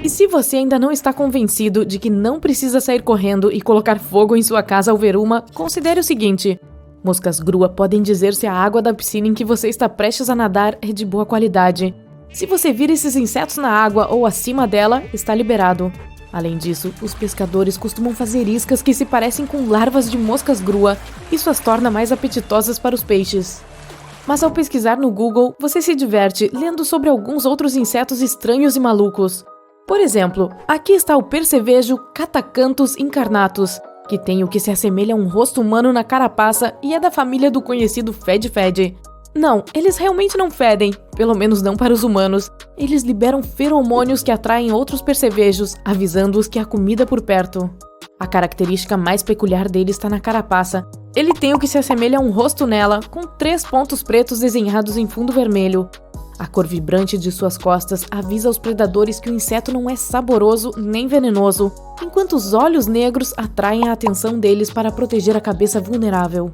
E se você ainda não está convencido de que não precisa sair correndo e colocar fogo em sua casa ao ver uma, considere o seguinte: moscas grua podem dizer se a água da piscina em que você está prestes a nadar é de boa qualidade. Se você vir esses insetos na água ou acima dela, está liberado. Além disso, os pescadores costumam fazer iscas que se parecem com larvas de moscas grua. Isso as torna mais apetitosas para os peixes. Mas ao pesquisar no Google, você se diverte lendo sobre alguns outros insetos estranhos e malucos. Por exemplo, aqui está o percevejo Catacanthus incarnatus, que tem o que se assemelha a um rosto humano na carapaça e é da família do conhecido fede-fede. Não, eles realmente não fedem, pelo menos não para os humanos. Eles liberam feromônios que atraem outros percevejos, avisando-os que há comida por perto. A característica mais peculiar dele está na carapaça. Ele tem o que se assemelha a um rosto nela, com 3 pontos pretos desenhados em fundo vermelho. A cor vibrante de suas costas avisa aos predadores que o inseto não é saboroso nem venenoso, enquanto os olhos negros atraem a atenção deles para proteger a cabeça vulnerável.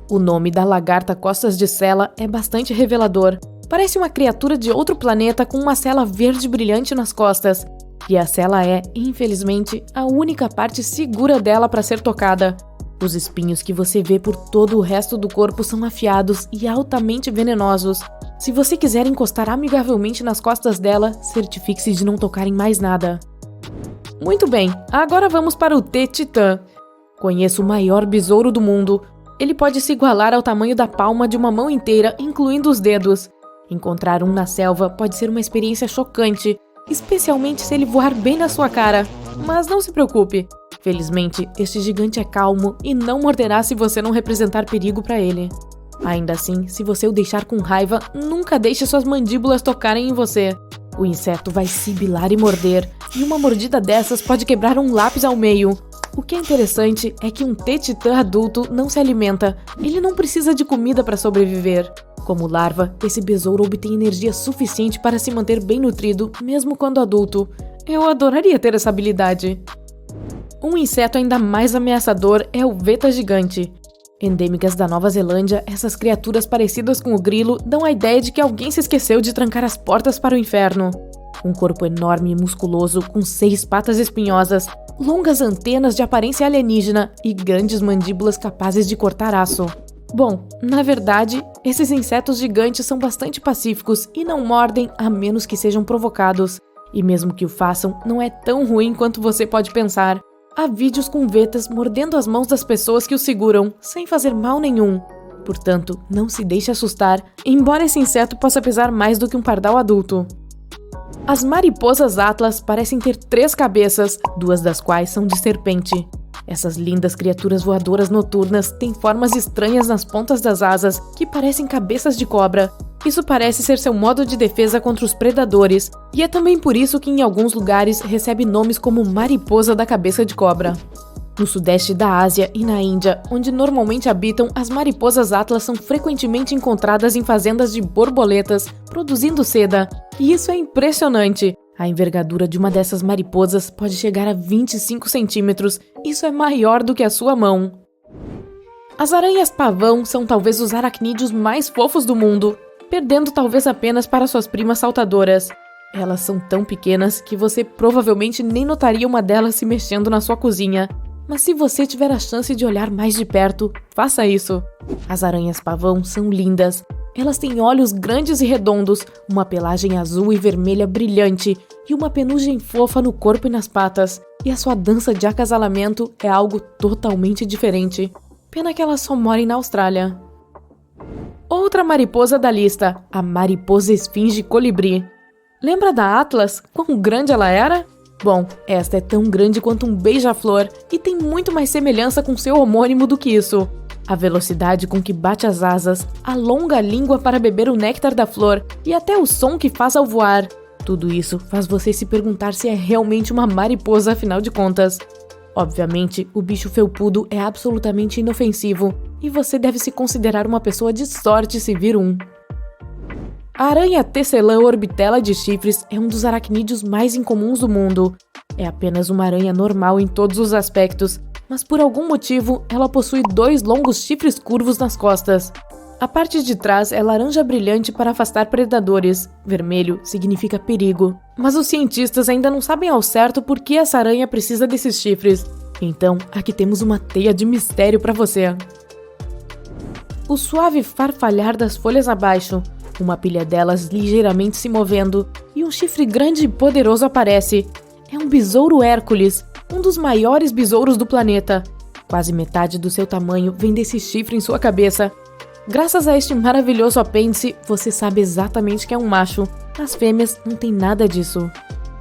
O nome da lagarta costas de sela é bastante revelador. Parece uma criatura de outro planeta com uma cela verde brilhante nas costas. E a cela é, infelizmente, a única parte segura dela para ser tocada. Os espinhos que você vê por todo o resto do corpo são afiados e altamente venenosos. Se você quiser encostar amigavelmente nas costas dela, certifique-se de não tocar em mais nada. Muito bem, agora vamos para o T-Titã. Conheço o maior besouro do mundo. Ele pode se igualar ao tamanho da palma de uma mão inteira, incluindo os dedos. Encontrar um na selva pode ser uma experiência chocante, especialmente se ele voar bem na sua cara. Mas não se preocupe. Felizmente, este gigante é calmo e não morderá se você não representar perigo para ele. Ainda assim, se você o deixar com raiva, nunca deixe suas mandíbulas tocarem em você. O inseto vai sibilar e morder, e uma mordida dessas pode quebrar um lápis ao meio. O que é interessante é que um T-Titã adulto não se alimenta, ele não precisa de comida para sobreviver. Como larva, esse besouro obtém energia suficiente para se manter bem nutrido, mesmo quando adulto. Eu adoraria ter essa habilidade. Um inseto ainda mais ameaçador é o Veta gigante. Endêmicas da Nova Zelândia, essas criaturas parecidas com o grilo dão a ideia de que alguém se esqueceu de trancar as portas para o inferno. Um corpo enorme e musculoso, com 6 patas espinhosas, longas antenas de aparência alienígena e grandes mandíbulas capazes de cortar aço. Bom, na verdade, esses insetos gigantes são bastante pacíficos e não mordem a menos que sejam provocados. E mesmo que o façam, não é tão ruim quanto você pode pensar. Há vídeos com vetas mordendo as mãos das pessoas que o seguram, sem fazer mal nenhum. Portanto, não se deixe assustar, embora esse inseto possa pesar mais do que um pardal adulto. As mariposas atlas parecem ter 3 cabeças, 2 das quais são de serpente. Essas lindas criaturas voadoras noturnas têm formas estranhas nas pontas das asas que parecem cabeças de cobra. Isso parece ser seu modo de defesa contra os predadores, e é também por isso que em alguns lugares recebe nomes como mariposa da cabeça de cobra. No sudeste da Ásia e na Índia, onde normalmente habitam, as mariposas atlas são frequentemente encontradas em fazendas de borboletas, produzindo seda. E isso é impressionante! A envergadura de uma dessas mariposas pode chegar a 25 centímetros. Isso é maior do que a sua mão. As aranhas-pavão são talvez os aracnídeos mais fofos do mundo, perdendo talvez apenas para suas primas saltadoras. Elas são tão pequenas que você provavelmente nem notaria uma delas se mexendo na sua cozinha. Mas se você tiver a chance de olhar mais de perto, faça isso. As aranhas-pavão são lindas. Elas têm olhos grandes e redondos, uma pelagem azul e vermelha brilhante e uma penugem fofa no corpo e nas patas. E a sua dança de acasalamento é algo totalmente diferente. Pena que elas só moram na Austrália. Outra mariposa da lista, a mariposa esfinge colibri. Lembra da Atlas? Quão grande ela era? Bom, esta é tão grande quanto um beija-flor e tem muito mais semelhança com seu homônimo do que isso. A velocidade com que bate as asas, a longa língua para beber o néctar da flor e até o som que faz ao voar. Tudo isso faz você se perguntar se é realmente uma mariposa, afinal de contas. Obviamente, o bicho felpudo é absolutamente inofensivo e você deve se considerar uma pessoa de sorte se vir um. A aranha Tecelã orbitela de chifres é um dos aracnídeos mais incomuns do mundo. É apenas uma aranha normal em todos os aspectos, mas por algum motivo ela possui 2 longos chifres curvos nas costas. A parte de trás é laranja brilhante para afastar predadores, vermelho significa perigo. Mas os cientistas ainda não sabem ao certo por que essa aranha precisa desses chifres. Então, aqui temos uma teia de mistério para você. O suave farfalhar das folhas abaixo, uma pilha delas ligeiramente se movendo, e um chifre grande e poderoso aparece. É um besouro Hércules, um dos maiores besouros do planeta. Quase metade do seu tamanho vem desse chifre em sua cabeça. Graças a este maravilhoso apêndice, você sabe exatamente que é um macho. As fêmeas não têm nada disso.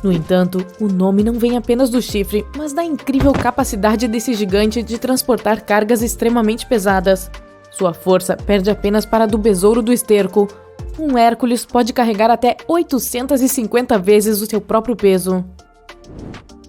No entanto, o nome não vem apenas do chifre, mas da incrível capacidade desse gigante de transportar cargas extremamente pesadas. Sua força perde apenas para a do besouro do esterco. Um Hércules pode carregar até 850 vezes o seu próprio peso.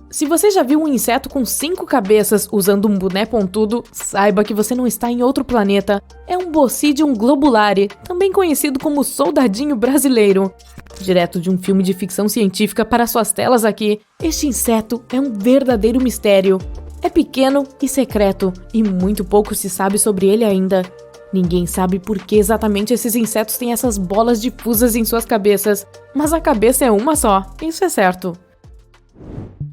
Se você já viu um inseto com 5 cabeças usando um boné pontudo, saiba que você não está em outro planeta. É um Bocidium globulare, também conhecido como soldadinho brasileiro. Direto de um filme de ficção científica para suas telas aqui, este inseto é um verdadeiro mistério. É pequeno e secreto, e muito pouco se sabe sobre ele ainda. Ninguém sabe por que exatamente esses insetos têm essas bolas difusas em suas cabeças, mas a cabeça é uma só, isso é certo.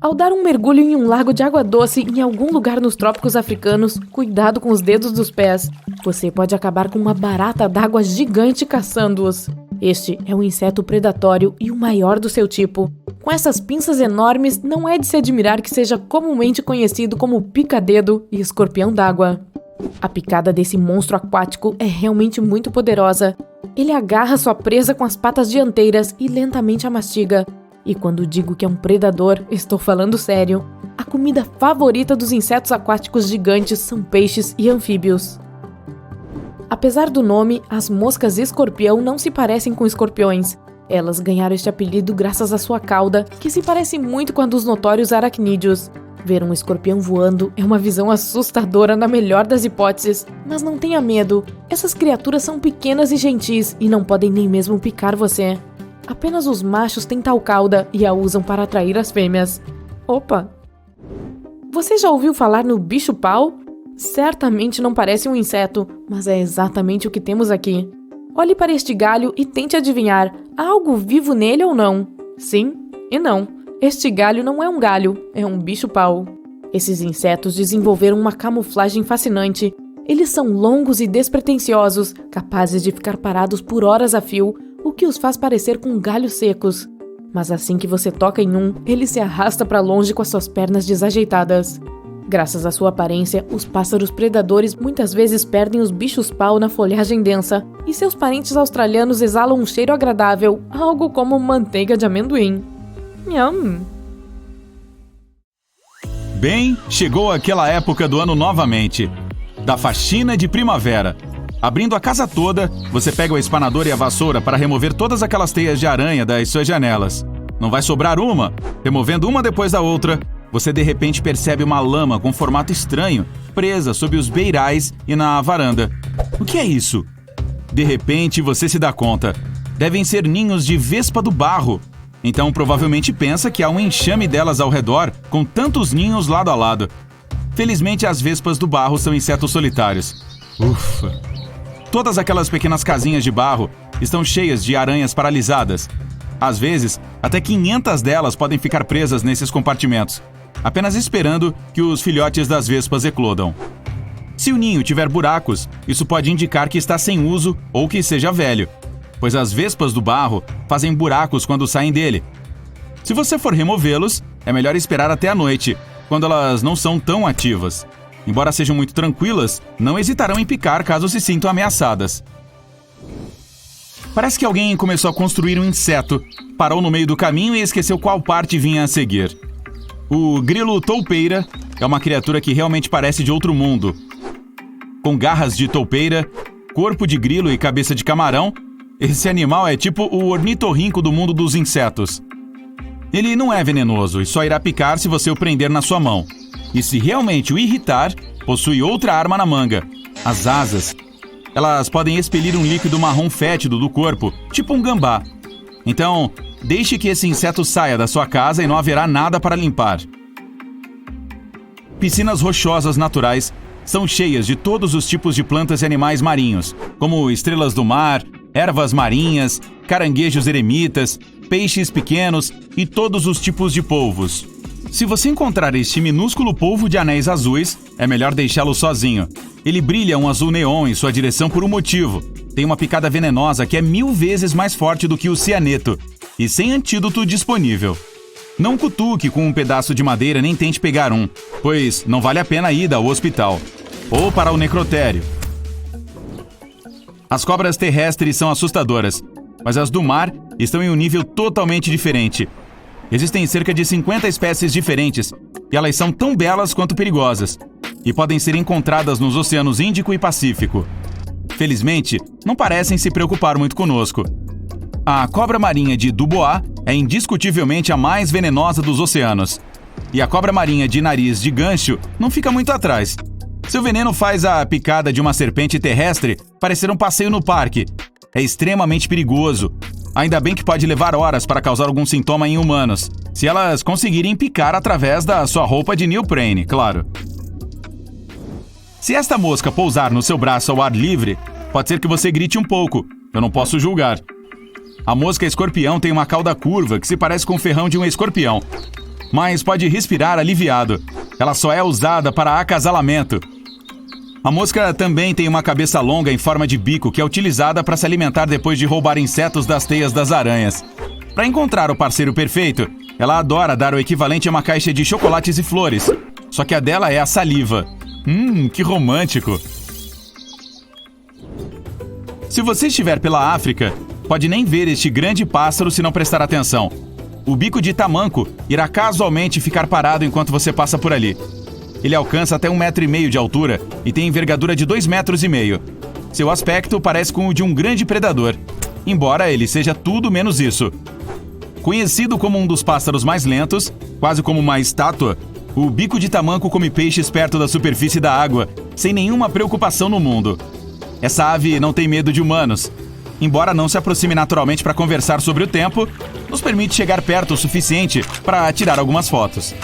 Ao dar um mergulho em um lago de água doce em algum lugar nos trópicos africanos, cuidado com os dedos dos pés. Você pode acabar com uma barata d'água gigante caçando-os. Este é um inseto predatório e o maior do seu tipo. Com essas pinças enormes, não é de se admirar que seja comumente conhecido como pica-dedo e escorpião d'água. A picada desse monstro aquático é realmente muito poderosa. Ele agarra sua presa com as patas dianteiras e lentamente a mastiga. E quando digo que é um predador, estou falando sério. A comida favorita dos insetos aquáticos gigantes são peixes e anfíbios. Apesar do nome, as moscas escorpião não se parecem com escorpiões. Elas ganharam este apelido graças à sua cauda, que se parece muito com a dos notórios aracnídeos. Ver um escorpião voando é uma visão assustadora na melhor das hipóteses, mas não tenha medo. Essas criaturas são pequenas e gentis e não podem nem mesmo picar você. Apenas os machos têm tal cauda e a usam para atrair as fêmeas. Opa! Você já ouviu falar no bicho-pau? Certamente não parece um inseto, mas é exatamente o que temos aqui. Olhe para este galho e tente adivinhar, há algo vivo nele ou não? Sim e não. Este galho não é um galho, é um bicho-pau. Esses insetos desenvolveram uma camuflagem fascinante. Eles são longos e despretensiosos, capazes de ficar parados por horas a fio, o que os faz parecer com galhos secos. Mas assim que você toca em um, ele se arrasta para longe com as suas pernas desajeitadas. Graças à sua aparência, os pássaros predadores muitas vezes perdem os bichos-pau na folhagem densa, e seus parentes australianos exalam um cheiro agradável, algo como manteiga de amendoim. Nham! Bem, chegou aquela época do ano novamente, da faxina de primavera. Abrindo a casa toda, você pega o espanador e a vassoura para remover todas aquelas teias de aranha das suas janelas. Não vai sobrar uma. Removendo uma depois da outra, você de repente percebe uma lama com formato estranho, presa sob os beirais e na varanda. O que é isso? De repente você se dá conta. Devem ser ninhos de vespa do barro. Então provavelmente pensa que há um enxame delas ao redor, com tantos ninhos lado a lado. Felizmente as vespas do barro são insetos solitários. Ufa! Todas aquelas pequenas casinhas de barro estão cheias de aranhas paralisadas. Às vezes, até 500 delas podem ficar presas nesses compartimentos, apenas esperando que os filhotes das vespas eclodam. Se o ninho tiver buracos, isso pode indicar que está sem uso ou que seja velho, pois as vespas do barro fazem buracos quando saem dele. Se você for removê-los, é melhor esperar até a noite, quando elas não são tão ativas. Embora sejam muito tranquilas, não hesitarão em picar caso se sintam ameaçadas. Parece que alguém começou a construir um inseto, parou no meio do caminho e esqueceu qual parte vinha a seguir. O grilo toupeira é uma criatura que realmente parece de outro mundo. Com garras de toupeira, corpo de grilo e cabeça de camarão, esse animal é tipo o ornitorrinco do mundo dos insetos. Ele não é venenoso e só irá picar se você o prender na sua mão. E se realmente o irritar, possui outra arma na manga: as asas. Elas podem expelir um líquido marrom fétido do corpo, tipo um gambá. Então, deixe que esse inseto saia da sua casa e não haverá nada para limpar. Piscinas rochosas naturais são cheias de todos os tipos de plantas e animais marinhos, como estrelas do mar, ervas marinhas, caranguejos eremitas, peixes pequenos e todos os tipos de polvos. Se você encontrar este minúsculo polvo de anéis azuis, é melhor deixá-lo sozinho. Ele brilha um azul neon em sua direção por um motivo. Tem uma picada venenosa que é 1000 vezes mais forte do que o cianeto, e sem antídoto disponível. Não cutuque com um pedaço de madeira nem tente pegar um, pois não vale a pena a ida ao hospital ou para o necrotério. As cobras terrestres são assustadoras, mas as do mar estão em um nível totalmente diferente. Existem cerca de 50 espécies diferentes e elas são tão belas quanto perigosas e podem ser encontradas nos oceanos Índico e Pacífico. Felizmente, não parecem se preocupar muito conosco. A cobra marinha de Dubois é indiscutivelmente a mais venenosa dos oceanos. E a cobra marinha de nariz de gancho não fica muito atrás. Seu veneno faz a picada de uma serpente terrestre parecer um passeio no parque. É extremamente perigoso. Ainda bem que pode levar horas para causar algum sintoma em humanos, se elas conseguirem picar através da sua roupa de neoprene, claro. Se esta mosca pousar no seu braço ao ar livre, pode ser que você grite um pouco. Eu não posso julgar. A mosca escorpião tem uma cauda curva que se parece com o ferrão de um escorpião, mas pode respirar aliviado. Ela só é usada para acasalamento. A mosca também tem uma cabeça longa em forma de bico que é utilizada para se alimentar depois de roubar insetos das teias das aranhas. Para encontrar o parceiro perfeito, ela adora dar o equivalente a uma caixa de chocolates e flores, só que a dela é a saliva. Que romântico! Se você estiver pela África, pode nem ver este grande pássaro se não prestar atenção. O bico de tamanco irá casualmente ficar parado enquanto você passa por ali. Ele alcança até 1,5 metro de altura e tem envergadura de 2,5 metros. Seu aspecto parece com o de um grande predador, embora ele seja tudo menos isso. Conhecido como um dos pássaros mais lentos, quase como uma estátua, o bico de tamanco come peixes perto da superfície da água, sem nenhuma preocupação no mundo. Essa ave não tem medo de humanos. Embora não se aproxime naturalmente para conversar sobre o tempo, nos permite chegar perto o suficiente para tirar algumas fotos.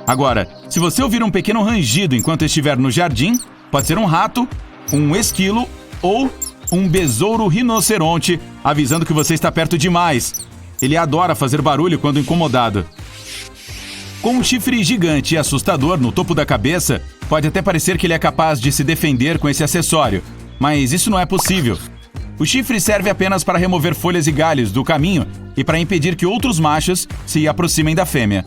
Agora, se você ouvir um pequeno rangido enquanto estiver no jardim, pode ser um rato, um esquilo ou um besouro rinoceronte avisando que você está perto demais. Ele adora fazer barulho quando incomodado. Com um chifre gigante e assustador no topo da cabeça, pode até parecer que ele é capaz de se defender com esse acessório, mas isso não é possível. O chifre serve apenas para remover folhas e galhos do caminho e para impedir que outros machos se aproximem da fêmea.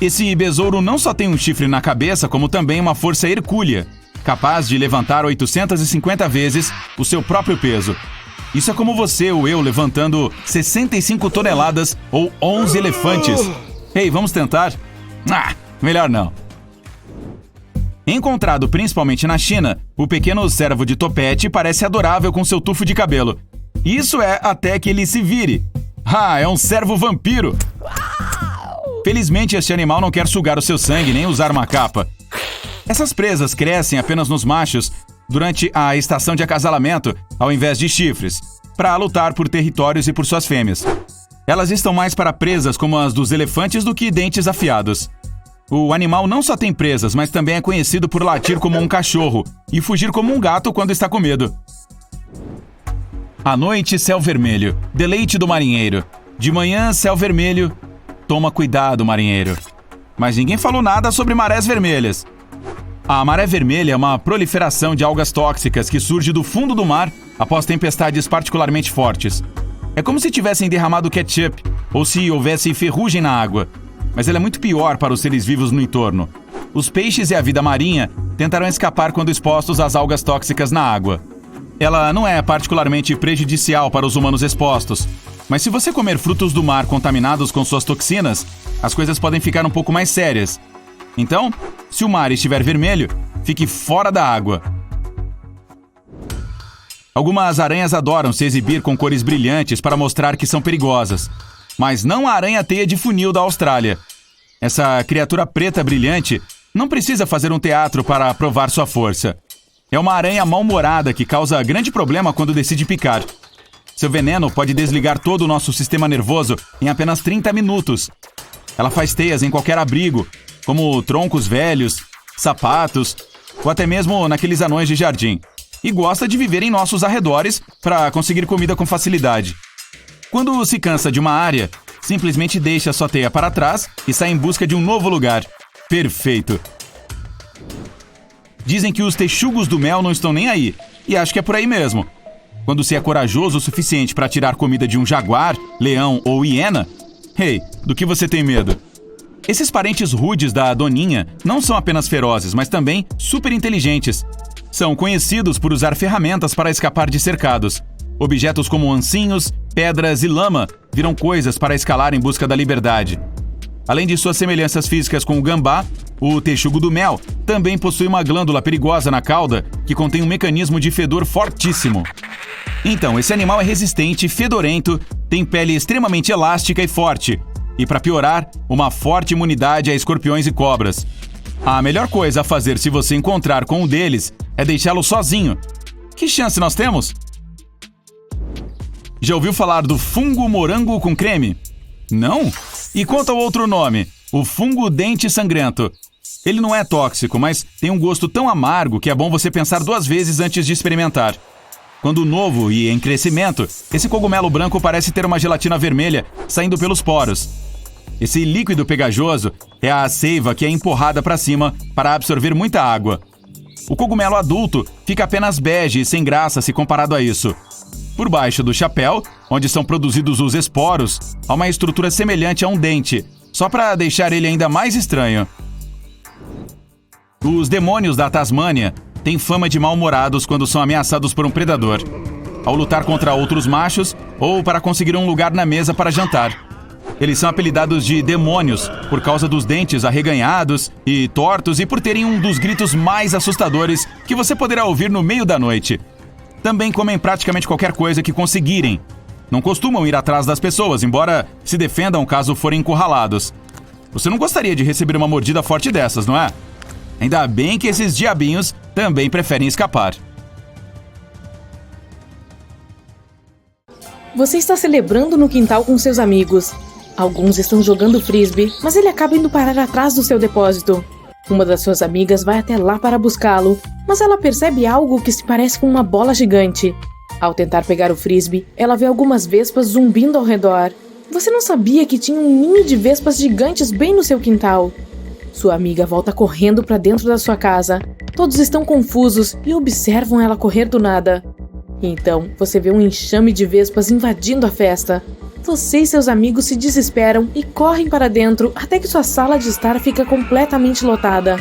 Esse besouro não só tem um chifre na cabeça, como também uma força hercúlea, capaz de levantar 850 vezes o seu próprio peso. Isso é como você ou eu levantando 65 toneladas ou 11 elefantes. Ei, vamos tentar? Melhor não. Encontrado principalmente na China, o pequeno cervo de topete parece adorável com seu tufo de cabelo. Isso é até que ele se vire. É um cervo vampiro! Felizmente, este animal não quer sugar o seu sangue nem usar uma capa. Essas presas crescem apenas nos machos durante a estação de acasalamento, ao invés de chifres, para lutar por territórios e por suas fêmeas. Elas estão mais para presas como as dos elefantes do que dentes afiados. O animal não só tem presas, mas também é conhecido por latir como um cachorro e fugir como um gato quando está com medo. À noite, céu vermelho, deleite do marinheiro. De manhã, céu vermelho. Toma cuidado, marinheiro. Mas ninguém falou nada sobre marés vermelhas. A maré vermelha é uma proliferação de algas tóxicas que surge do fundo do mar após tempestades particularmente fortes. É como se tivessem derramado ketchup ou se houvesse ferrugem na água. Mas ela é muito pior para os seres vivos no entorno. Os peixes e a vida marinha tentarão escapar quando expostos às algas tóxicas na água. Ela não é particularmente prejudicial para os humanos expostos, mas se você comer frutos do mar contaminados com suas toxinas, as coisas podem ficar um pouco mais sérias. Então, se o mar estiver vermelho, fique fora da água. Algumas aranhas adoram se exibir com cores brilhantes para mostrar que são perigosas, mas não a aranha-teia de funil da Austrália. Essa criatura preta brilhante não precisa fazer um teatro para provar sua força. É uma aranha mal-humorada que causa grande problema quando decide picar. Seu veneno pode desligar todo o nosso sistema nervoso em apenas 30 minutos. Ela faz teias em qualquer abrigo, como troncos velhos, sapatos ou até mesmo naqueles anões de jardim. E gosta de viver em nossos arredores para conseguir comida com facilidade. Quando se cansa de uma área, simplesmente deixa sua teia para trás e sai em busca de um novo lugar. Perfeito! Dizem que os texugos do mel não estão nem aí, e acho que é por aí mesmo. Quando se é corajoso o suficiente para tirar comida de um jaguar, leão ou hiena, do que você tem medo? Esses parentes rudes da doninha não são apenas ferozes, mas também super inteligentes. São conhecidos por usar ferramentas para escapar de cercados. Objetos como ancinhos, pedras e lama viram coisas para escalar em busca da liberdade. Além de suas semelhanças físicas com o gambá, o texugo do mel também possui uma glândula perigosa na cauda que contém um mecanismo de fedor fortíssimo. Então, esse animal é resistente, fedorento, tem pele extremamente elástica e forte. E para piorar, uma forte imunidade a escorpiões e cobras. A melhor coisa a fazer se você encontrar com um deles é deixá-lo sozinho. Que chance nós temos? Já ouviu falar do fungo morango com creme? Não? E quanto ao outro nome, o fungo dente sangrento. Ele não é tóxico, mas tem um gosto tão amargo que é bom você pensar 2 vezes antes de experimentar. Quando novo e em crescimento, esse cogumelo branco parece ter uma gelatina vermelha saindo pelos poros. Esse líquido pegajoso é a seiva que é empurrada para cima para absorver muita água. O cogumelo adulto fica apenas bege e sem graça se comparado a isso. Por baixo do chapéu, onde são produzidos os esporos, há uma estrutura semelhante a um dente, só para deixar ele ainda mais estranho. Os demônios da Tasmânia têm fama de mal-humorados quando são ameaçados por um predador, ao lutar contra outros machos ou para conseguir um lugar na mesa para jantar. Eles são apelidados de demônios por causa dos dentes arreganhados e tortos e por terem um dos gritos mais assustadores que você poderá ouvir no meio da noite. Também comem praticamente qualquer coisa que conseguirem. Não costumam ir atrás das pessoas, embora se defendam caso forem encurralados. Você não gostaria de receber uma mordida forte dessas, não é? Ainda bem que esses diabinhos também preferem escapar. Você está celebrando no quintal com seus amigos. Alguns estão jogando frisbee, mas ele acaba indo parar atrás do seu depósito. Uma das suas amigas vai até lá para buscá-lo, mas ela percebe algo que se parece com uma bola gigante. Ao tentar pegar o frisbee, ela vê algumas vespas zumbindo ao redor. Você não sabia que tinha um ninho de vespas gigantes bem no seu quintal. Sua amiga volta correndo para dentro da sua casa. Todos estão confusos e observam ela correr do nada. Então, você vê um enxame de vespas invadindo a festa. Você e seus amigos se desesperam e correm para dentro até que sua sala de estar fica completamente lotada.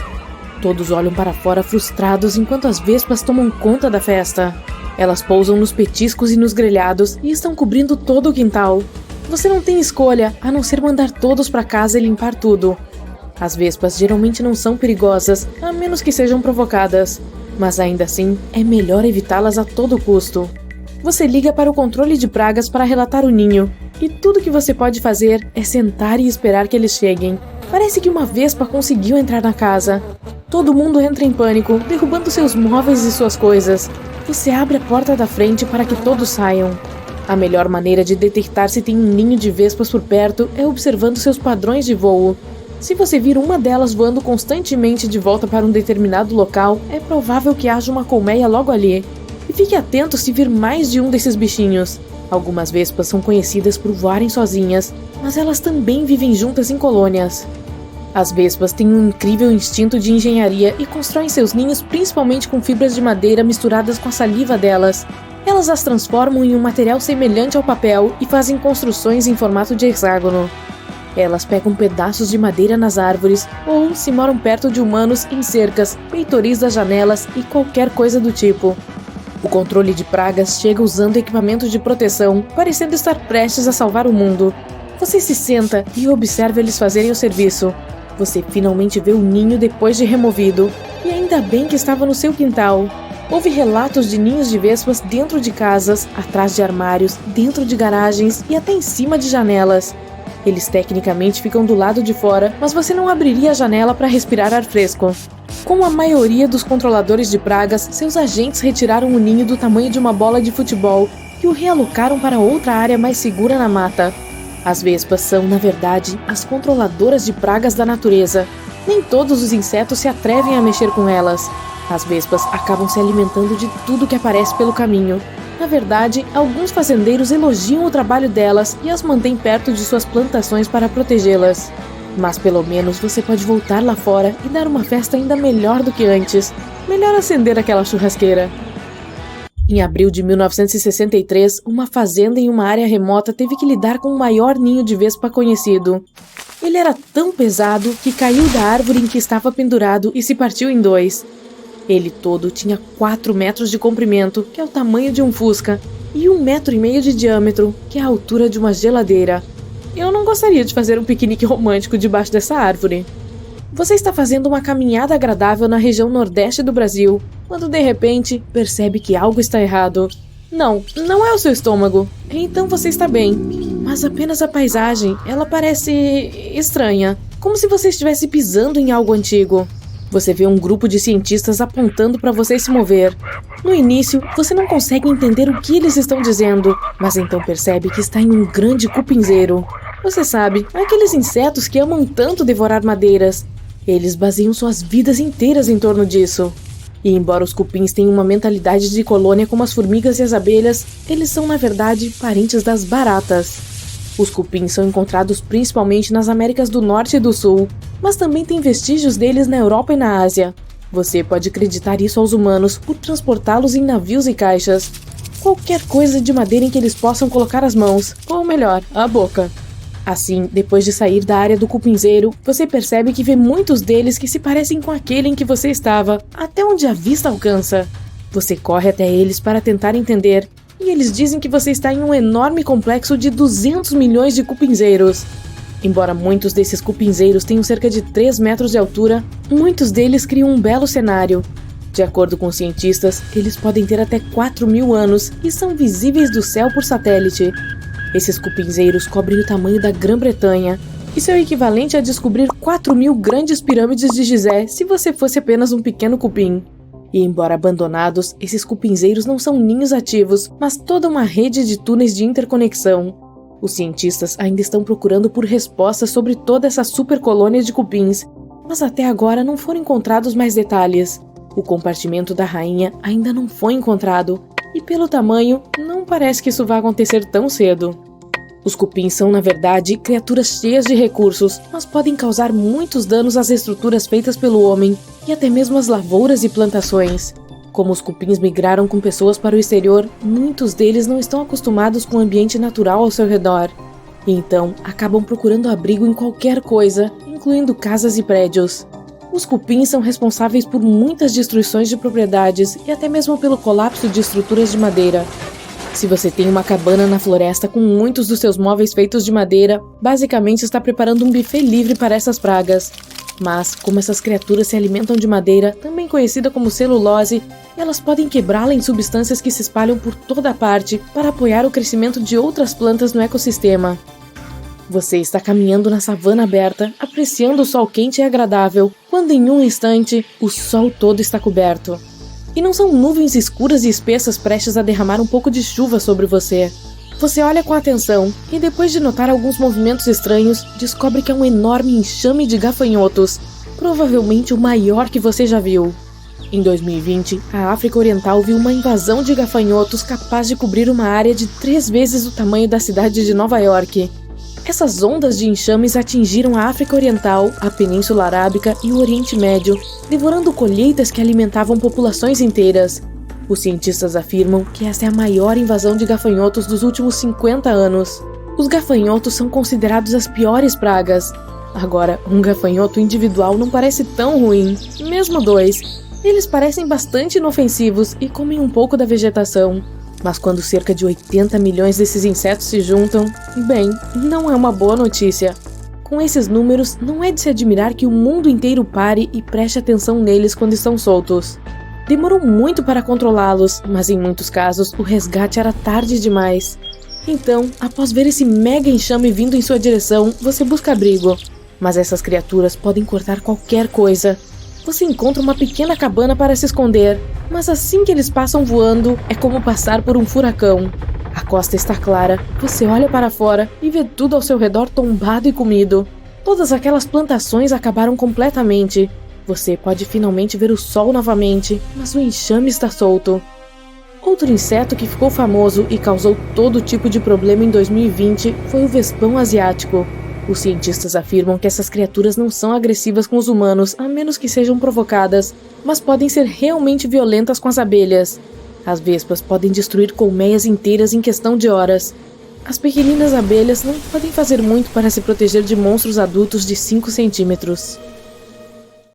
Todos olham para fora frustrados enquanto as vespas tomam conta da festa. Elas pousam nos petiscos e nos grelhados e estão cobrindo todo o quintal. Você não tem escolha a não ser mandar todos para casa e limpar tudo. As vespas geralmente não são perigosas, a menos que sejam provocadas. Mas ainda assim, é melhor evitá-las a todo custo. Você liga para o controle de pragas para relatar o ninho. E tudo que você pode fazer é sentar e esperar que eles cheguem. Parece que uma vespa conseguiu entrar na casa. Todo mundo entra em pânico, derrubando seus móveis e suas coisas. Você abre a porta da frente para que todos saiam. A melhor maneira de detectar se tem um ninho de vespas por perto é observando seus padrões de voo. Se você vir uma delas voando constantemente de volta para um determinado local, é provável que haja uma colmeia logo ali. E fique atento se vir mais de um desses bichinhos. Algumas vespas são conhecidas por voarem sozinhas, mas elas também vivem juntas em colônias. As vespas têm um incrível instinto de engenharia e constroem seus ninhos principalmente com fibras de madeira misturadas com a saliva delas. Elas as transformam em um material semelhante ao papel e fazem construções em formato de hexágono. Elas pegam pedaços de madeira nas árvores ou, se moram perto de humanos, em cercas, peitoris das janelas e qualquer coisa do tipo. O controle de pragas chega usando equipamento de proteção, parecendo estar prestes a salvar o mundo. Você se senta e observa eles fazerem o serviço. Você finalmente vê o ninho depois de removido, e ainda bem que estava no seu quintal. Houve relatos de ninhos de vespas dentro de casas, atrás de armários, dentro de garagens e até em cima de janelas. Eles tecnicamente ficam do lado de fora, mas você não abriria a janela para respirar ar fresco. Como a maioria dos controladores de pragas, seus agentes retiraram o ninho do tamanho de uma bola de futebol e o realocaram para outra área mais segura na mata. As vespas são, na verdade, as controladoras de pragas da natureza. Nem todos os insetos se atrevem a mexer com elas. As vespas acabam se alimentando de tudo que aparece pelo caminho. Na verdade, alguns fazendeiros elogiam o trabalho delas e as mantêm perto de suas plantações para protegê-las. Mas pelo menos você pode voltar lá fora e dar uma festa ainda melhor do que antes. Melhor acender aquela churrasqueira. Em abril de 1963, uma fazenda em uma área remota teve que lidar com o maior ninho de vespa conhecido. Ele era tão pesado que caiu da árvore em que estava pendurado e se partiu em dois. Ele todo tinha 4 metros de comprimento, que é o tamanho de um Fusca, e 1,5 metros de diâmetro, que é a altura de uma geladeira. Eu não gostaria de fazer um piquenique romântico debaixo dessa árvore. Você está fazendo uma caminhada agradável na região nordeste do Brasil, quando de repente percebe que algo está errado. Não é o seu estômago. Então você está bem. Mas apenas a paisagem, ela parece estranha, como se você estivesse pisando em algo antigo. Você vê um grupo de cientistas apontando para você se mover. No início, você não consegue entender o que eles estão dizendo, mas então percebe que está em um grande cupinzeiro. Você sabe, aqueles insetos que amam tanto devorar madeiras. Eles baseiam suas vidas inteiras em torno disso. E embora os cupins tenham uma mentalidade de colônia como as formigas e as abelhas, eles são, na verdade, parentes das baratas. Os cupins são encontrados principalmente nas Américas do Norte e do Sul, mas também tem vestígios deles na Europa e na Ásia. Você pode acreditar isso aos humanos por transportá-los em navios e caixas. Qualquer coisa de madeira em que eles possam colocar as mãos, ou melhor, a boca. Assim, depois de sair da área do cupinzeiro, você percebe que vê muitos deles que se parecem com aquele em que você estava, até onde a vista alcança. Você corre até eles para tentar entender, e eles dizem que você está em um enorme complexo de 200 milhões de cupinzeiros. Embora muitos desses cupinzeiros tenham cerca de 3 metros de altura, muitos deles criam um belo cenário. De acordo com os cientistas, eles podem ter até 4.000 anos e são visíveis do céu por satélite. Esses cupinzeiros cobrem o tamanho da Grã-Bretanha. Isso é o equivalente a descobrir 4.000 grandes pirâmides de Gizé se você fosse apenas um pequeno cupim. E embora abandonados, esses cupinzeiros não são ninhos ativos, mas toda uma rede de túneis de interconexão. Os cientistas ainda estão procurando por respostas sobre toda essa supercolônia de cupins, mas até agora não foram encontrados mais detalhes. O compartimento da rainha ainda não foi encontrado, e pelo tamanho, não parece que isso vá acontecer tão cedo. Os cupins são, na verdade, criaturas cheias de recursos, mas podem causar muitos danos às estruturas feitas pelo homem, e até mesmo às lavouras e plantações. Como os cupins migraram com pessoas para o exterior, muitos deles não estão acostumados com o ambiente natural ao seu redor. E então, acabam procurando abrigo em qualquer coisa, incluindo casas e prédios. Os cupins são responsáveis por muitas destruições de propriedades e até mesmo pelo colapso de estruturas de madeira. Se você tem uma cabana na floresta com muitos dos seus móveis feitos de madeira, basicamente está preparando um buffet livre para essas pragas. Mas, como essas criaturas se alimentam de madeira, também conhecida como celulose, elas podem quebrá-la em substâncias que se espalham por toda a parte para apoiar o crescimento de outras plantas no ecossistema. Você está caminhando na savana aberta, apreciando o sol quente e agradável, quando em um instante, o sol todo está coberto. E não são nuvens escuras e espessas prestes a derramar um pouco de chuva sobre você. Você olha com atenção e, depois de notar alguns movimentos estranhos, descobre que é um enorme enxame de gafanhotos, provavelmente o maior que você já viu. Em 2020, a África Oriental viu uma invasão de gafanhotos capaz de cobrir uma área de 3 vezes o tamanho da cidade de Nova York. Essas ondas de enxames atingiram a África Oriental, a Península Arábica e o Oriente Médio, devorando colheitas que alimentavam populações inteiras. Os cientistas afirmam que essa é a maior invasão de gafanhotos dos últimos 50 anos. Os gafanhotos são considerados as piores pragas. Agora, um gafanhoto individual não parece tão ruim, mesmo 2. Eles parecem bastante inofensivos e comem um pouco da vegetação. Mas quando cerca de 80 milhões desses insetos se juntam, bem, não é uma boa notícia. Com esses números, não é de se admirar que o mundo inteiro pare e preste atenção neles quando estão soltos. Demorou muito para controlá-los, mas em muitos casos o resgate era tarde demais. Então, após ver esse mega enxame vindo em sua direção, você busca abrigo. Mas essas criaturas podem cortar qualquer coisa. Você encontra uma pequena cabana para se esconder, mas assim que eles passam voando, é como passar por um furacão. A costa está clara, você olha para fora e vê tudo ao seu redor tombado e comido. Todas aquelas plantações acabaram completamente. Você pode finalmente ver o sol novamente, mas o enxame está solto. Outro inseto que ficou famoso e causou todo tipo de problema em 2020 foi o vespão asiático. Os cientistas afirmam que essas criaturas não são agressivas com os humanos, a menos que sejam provocadas, mas podem ser realmente violentas com as abelhas. As vespas podem destruir colmeias inteiras em questão de horas. As pequeninas abelhas não podem fazer muito para se proteger de monstros adultos de 5 centímetros.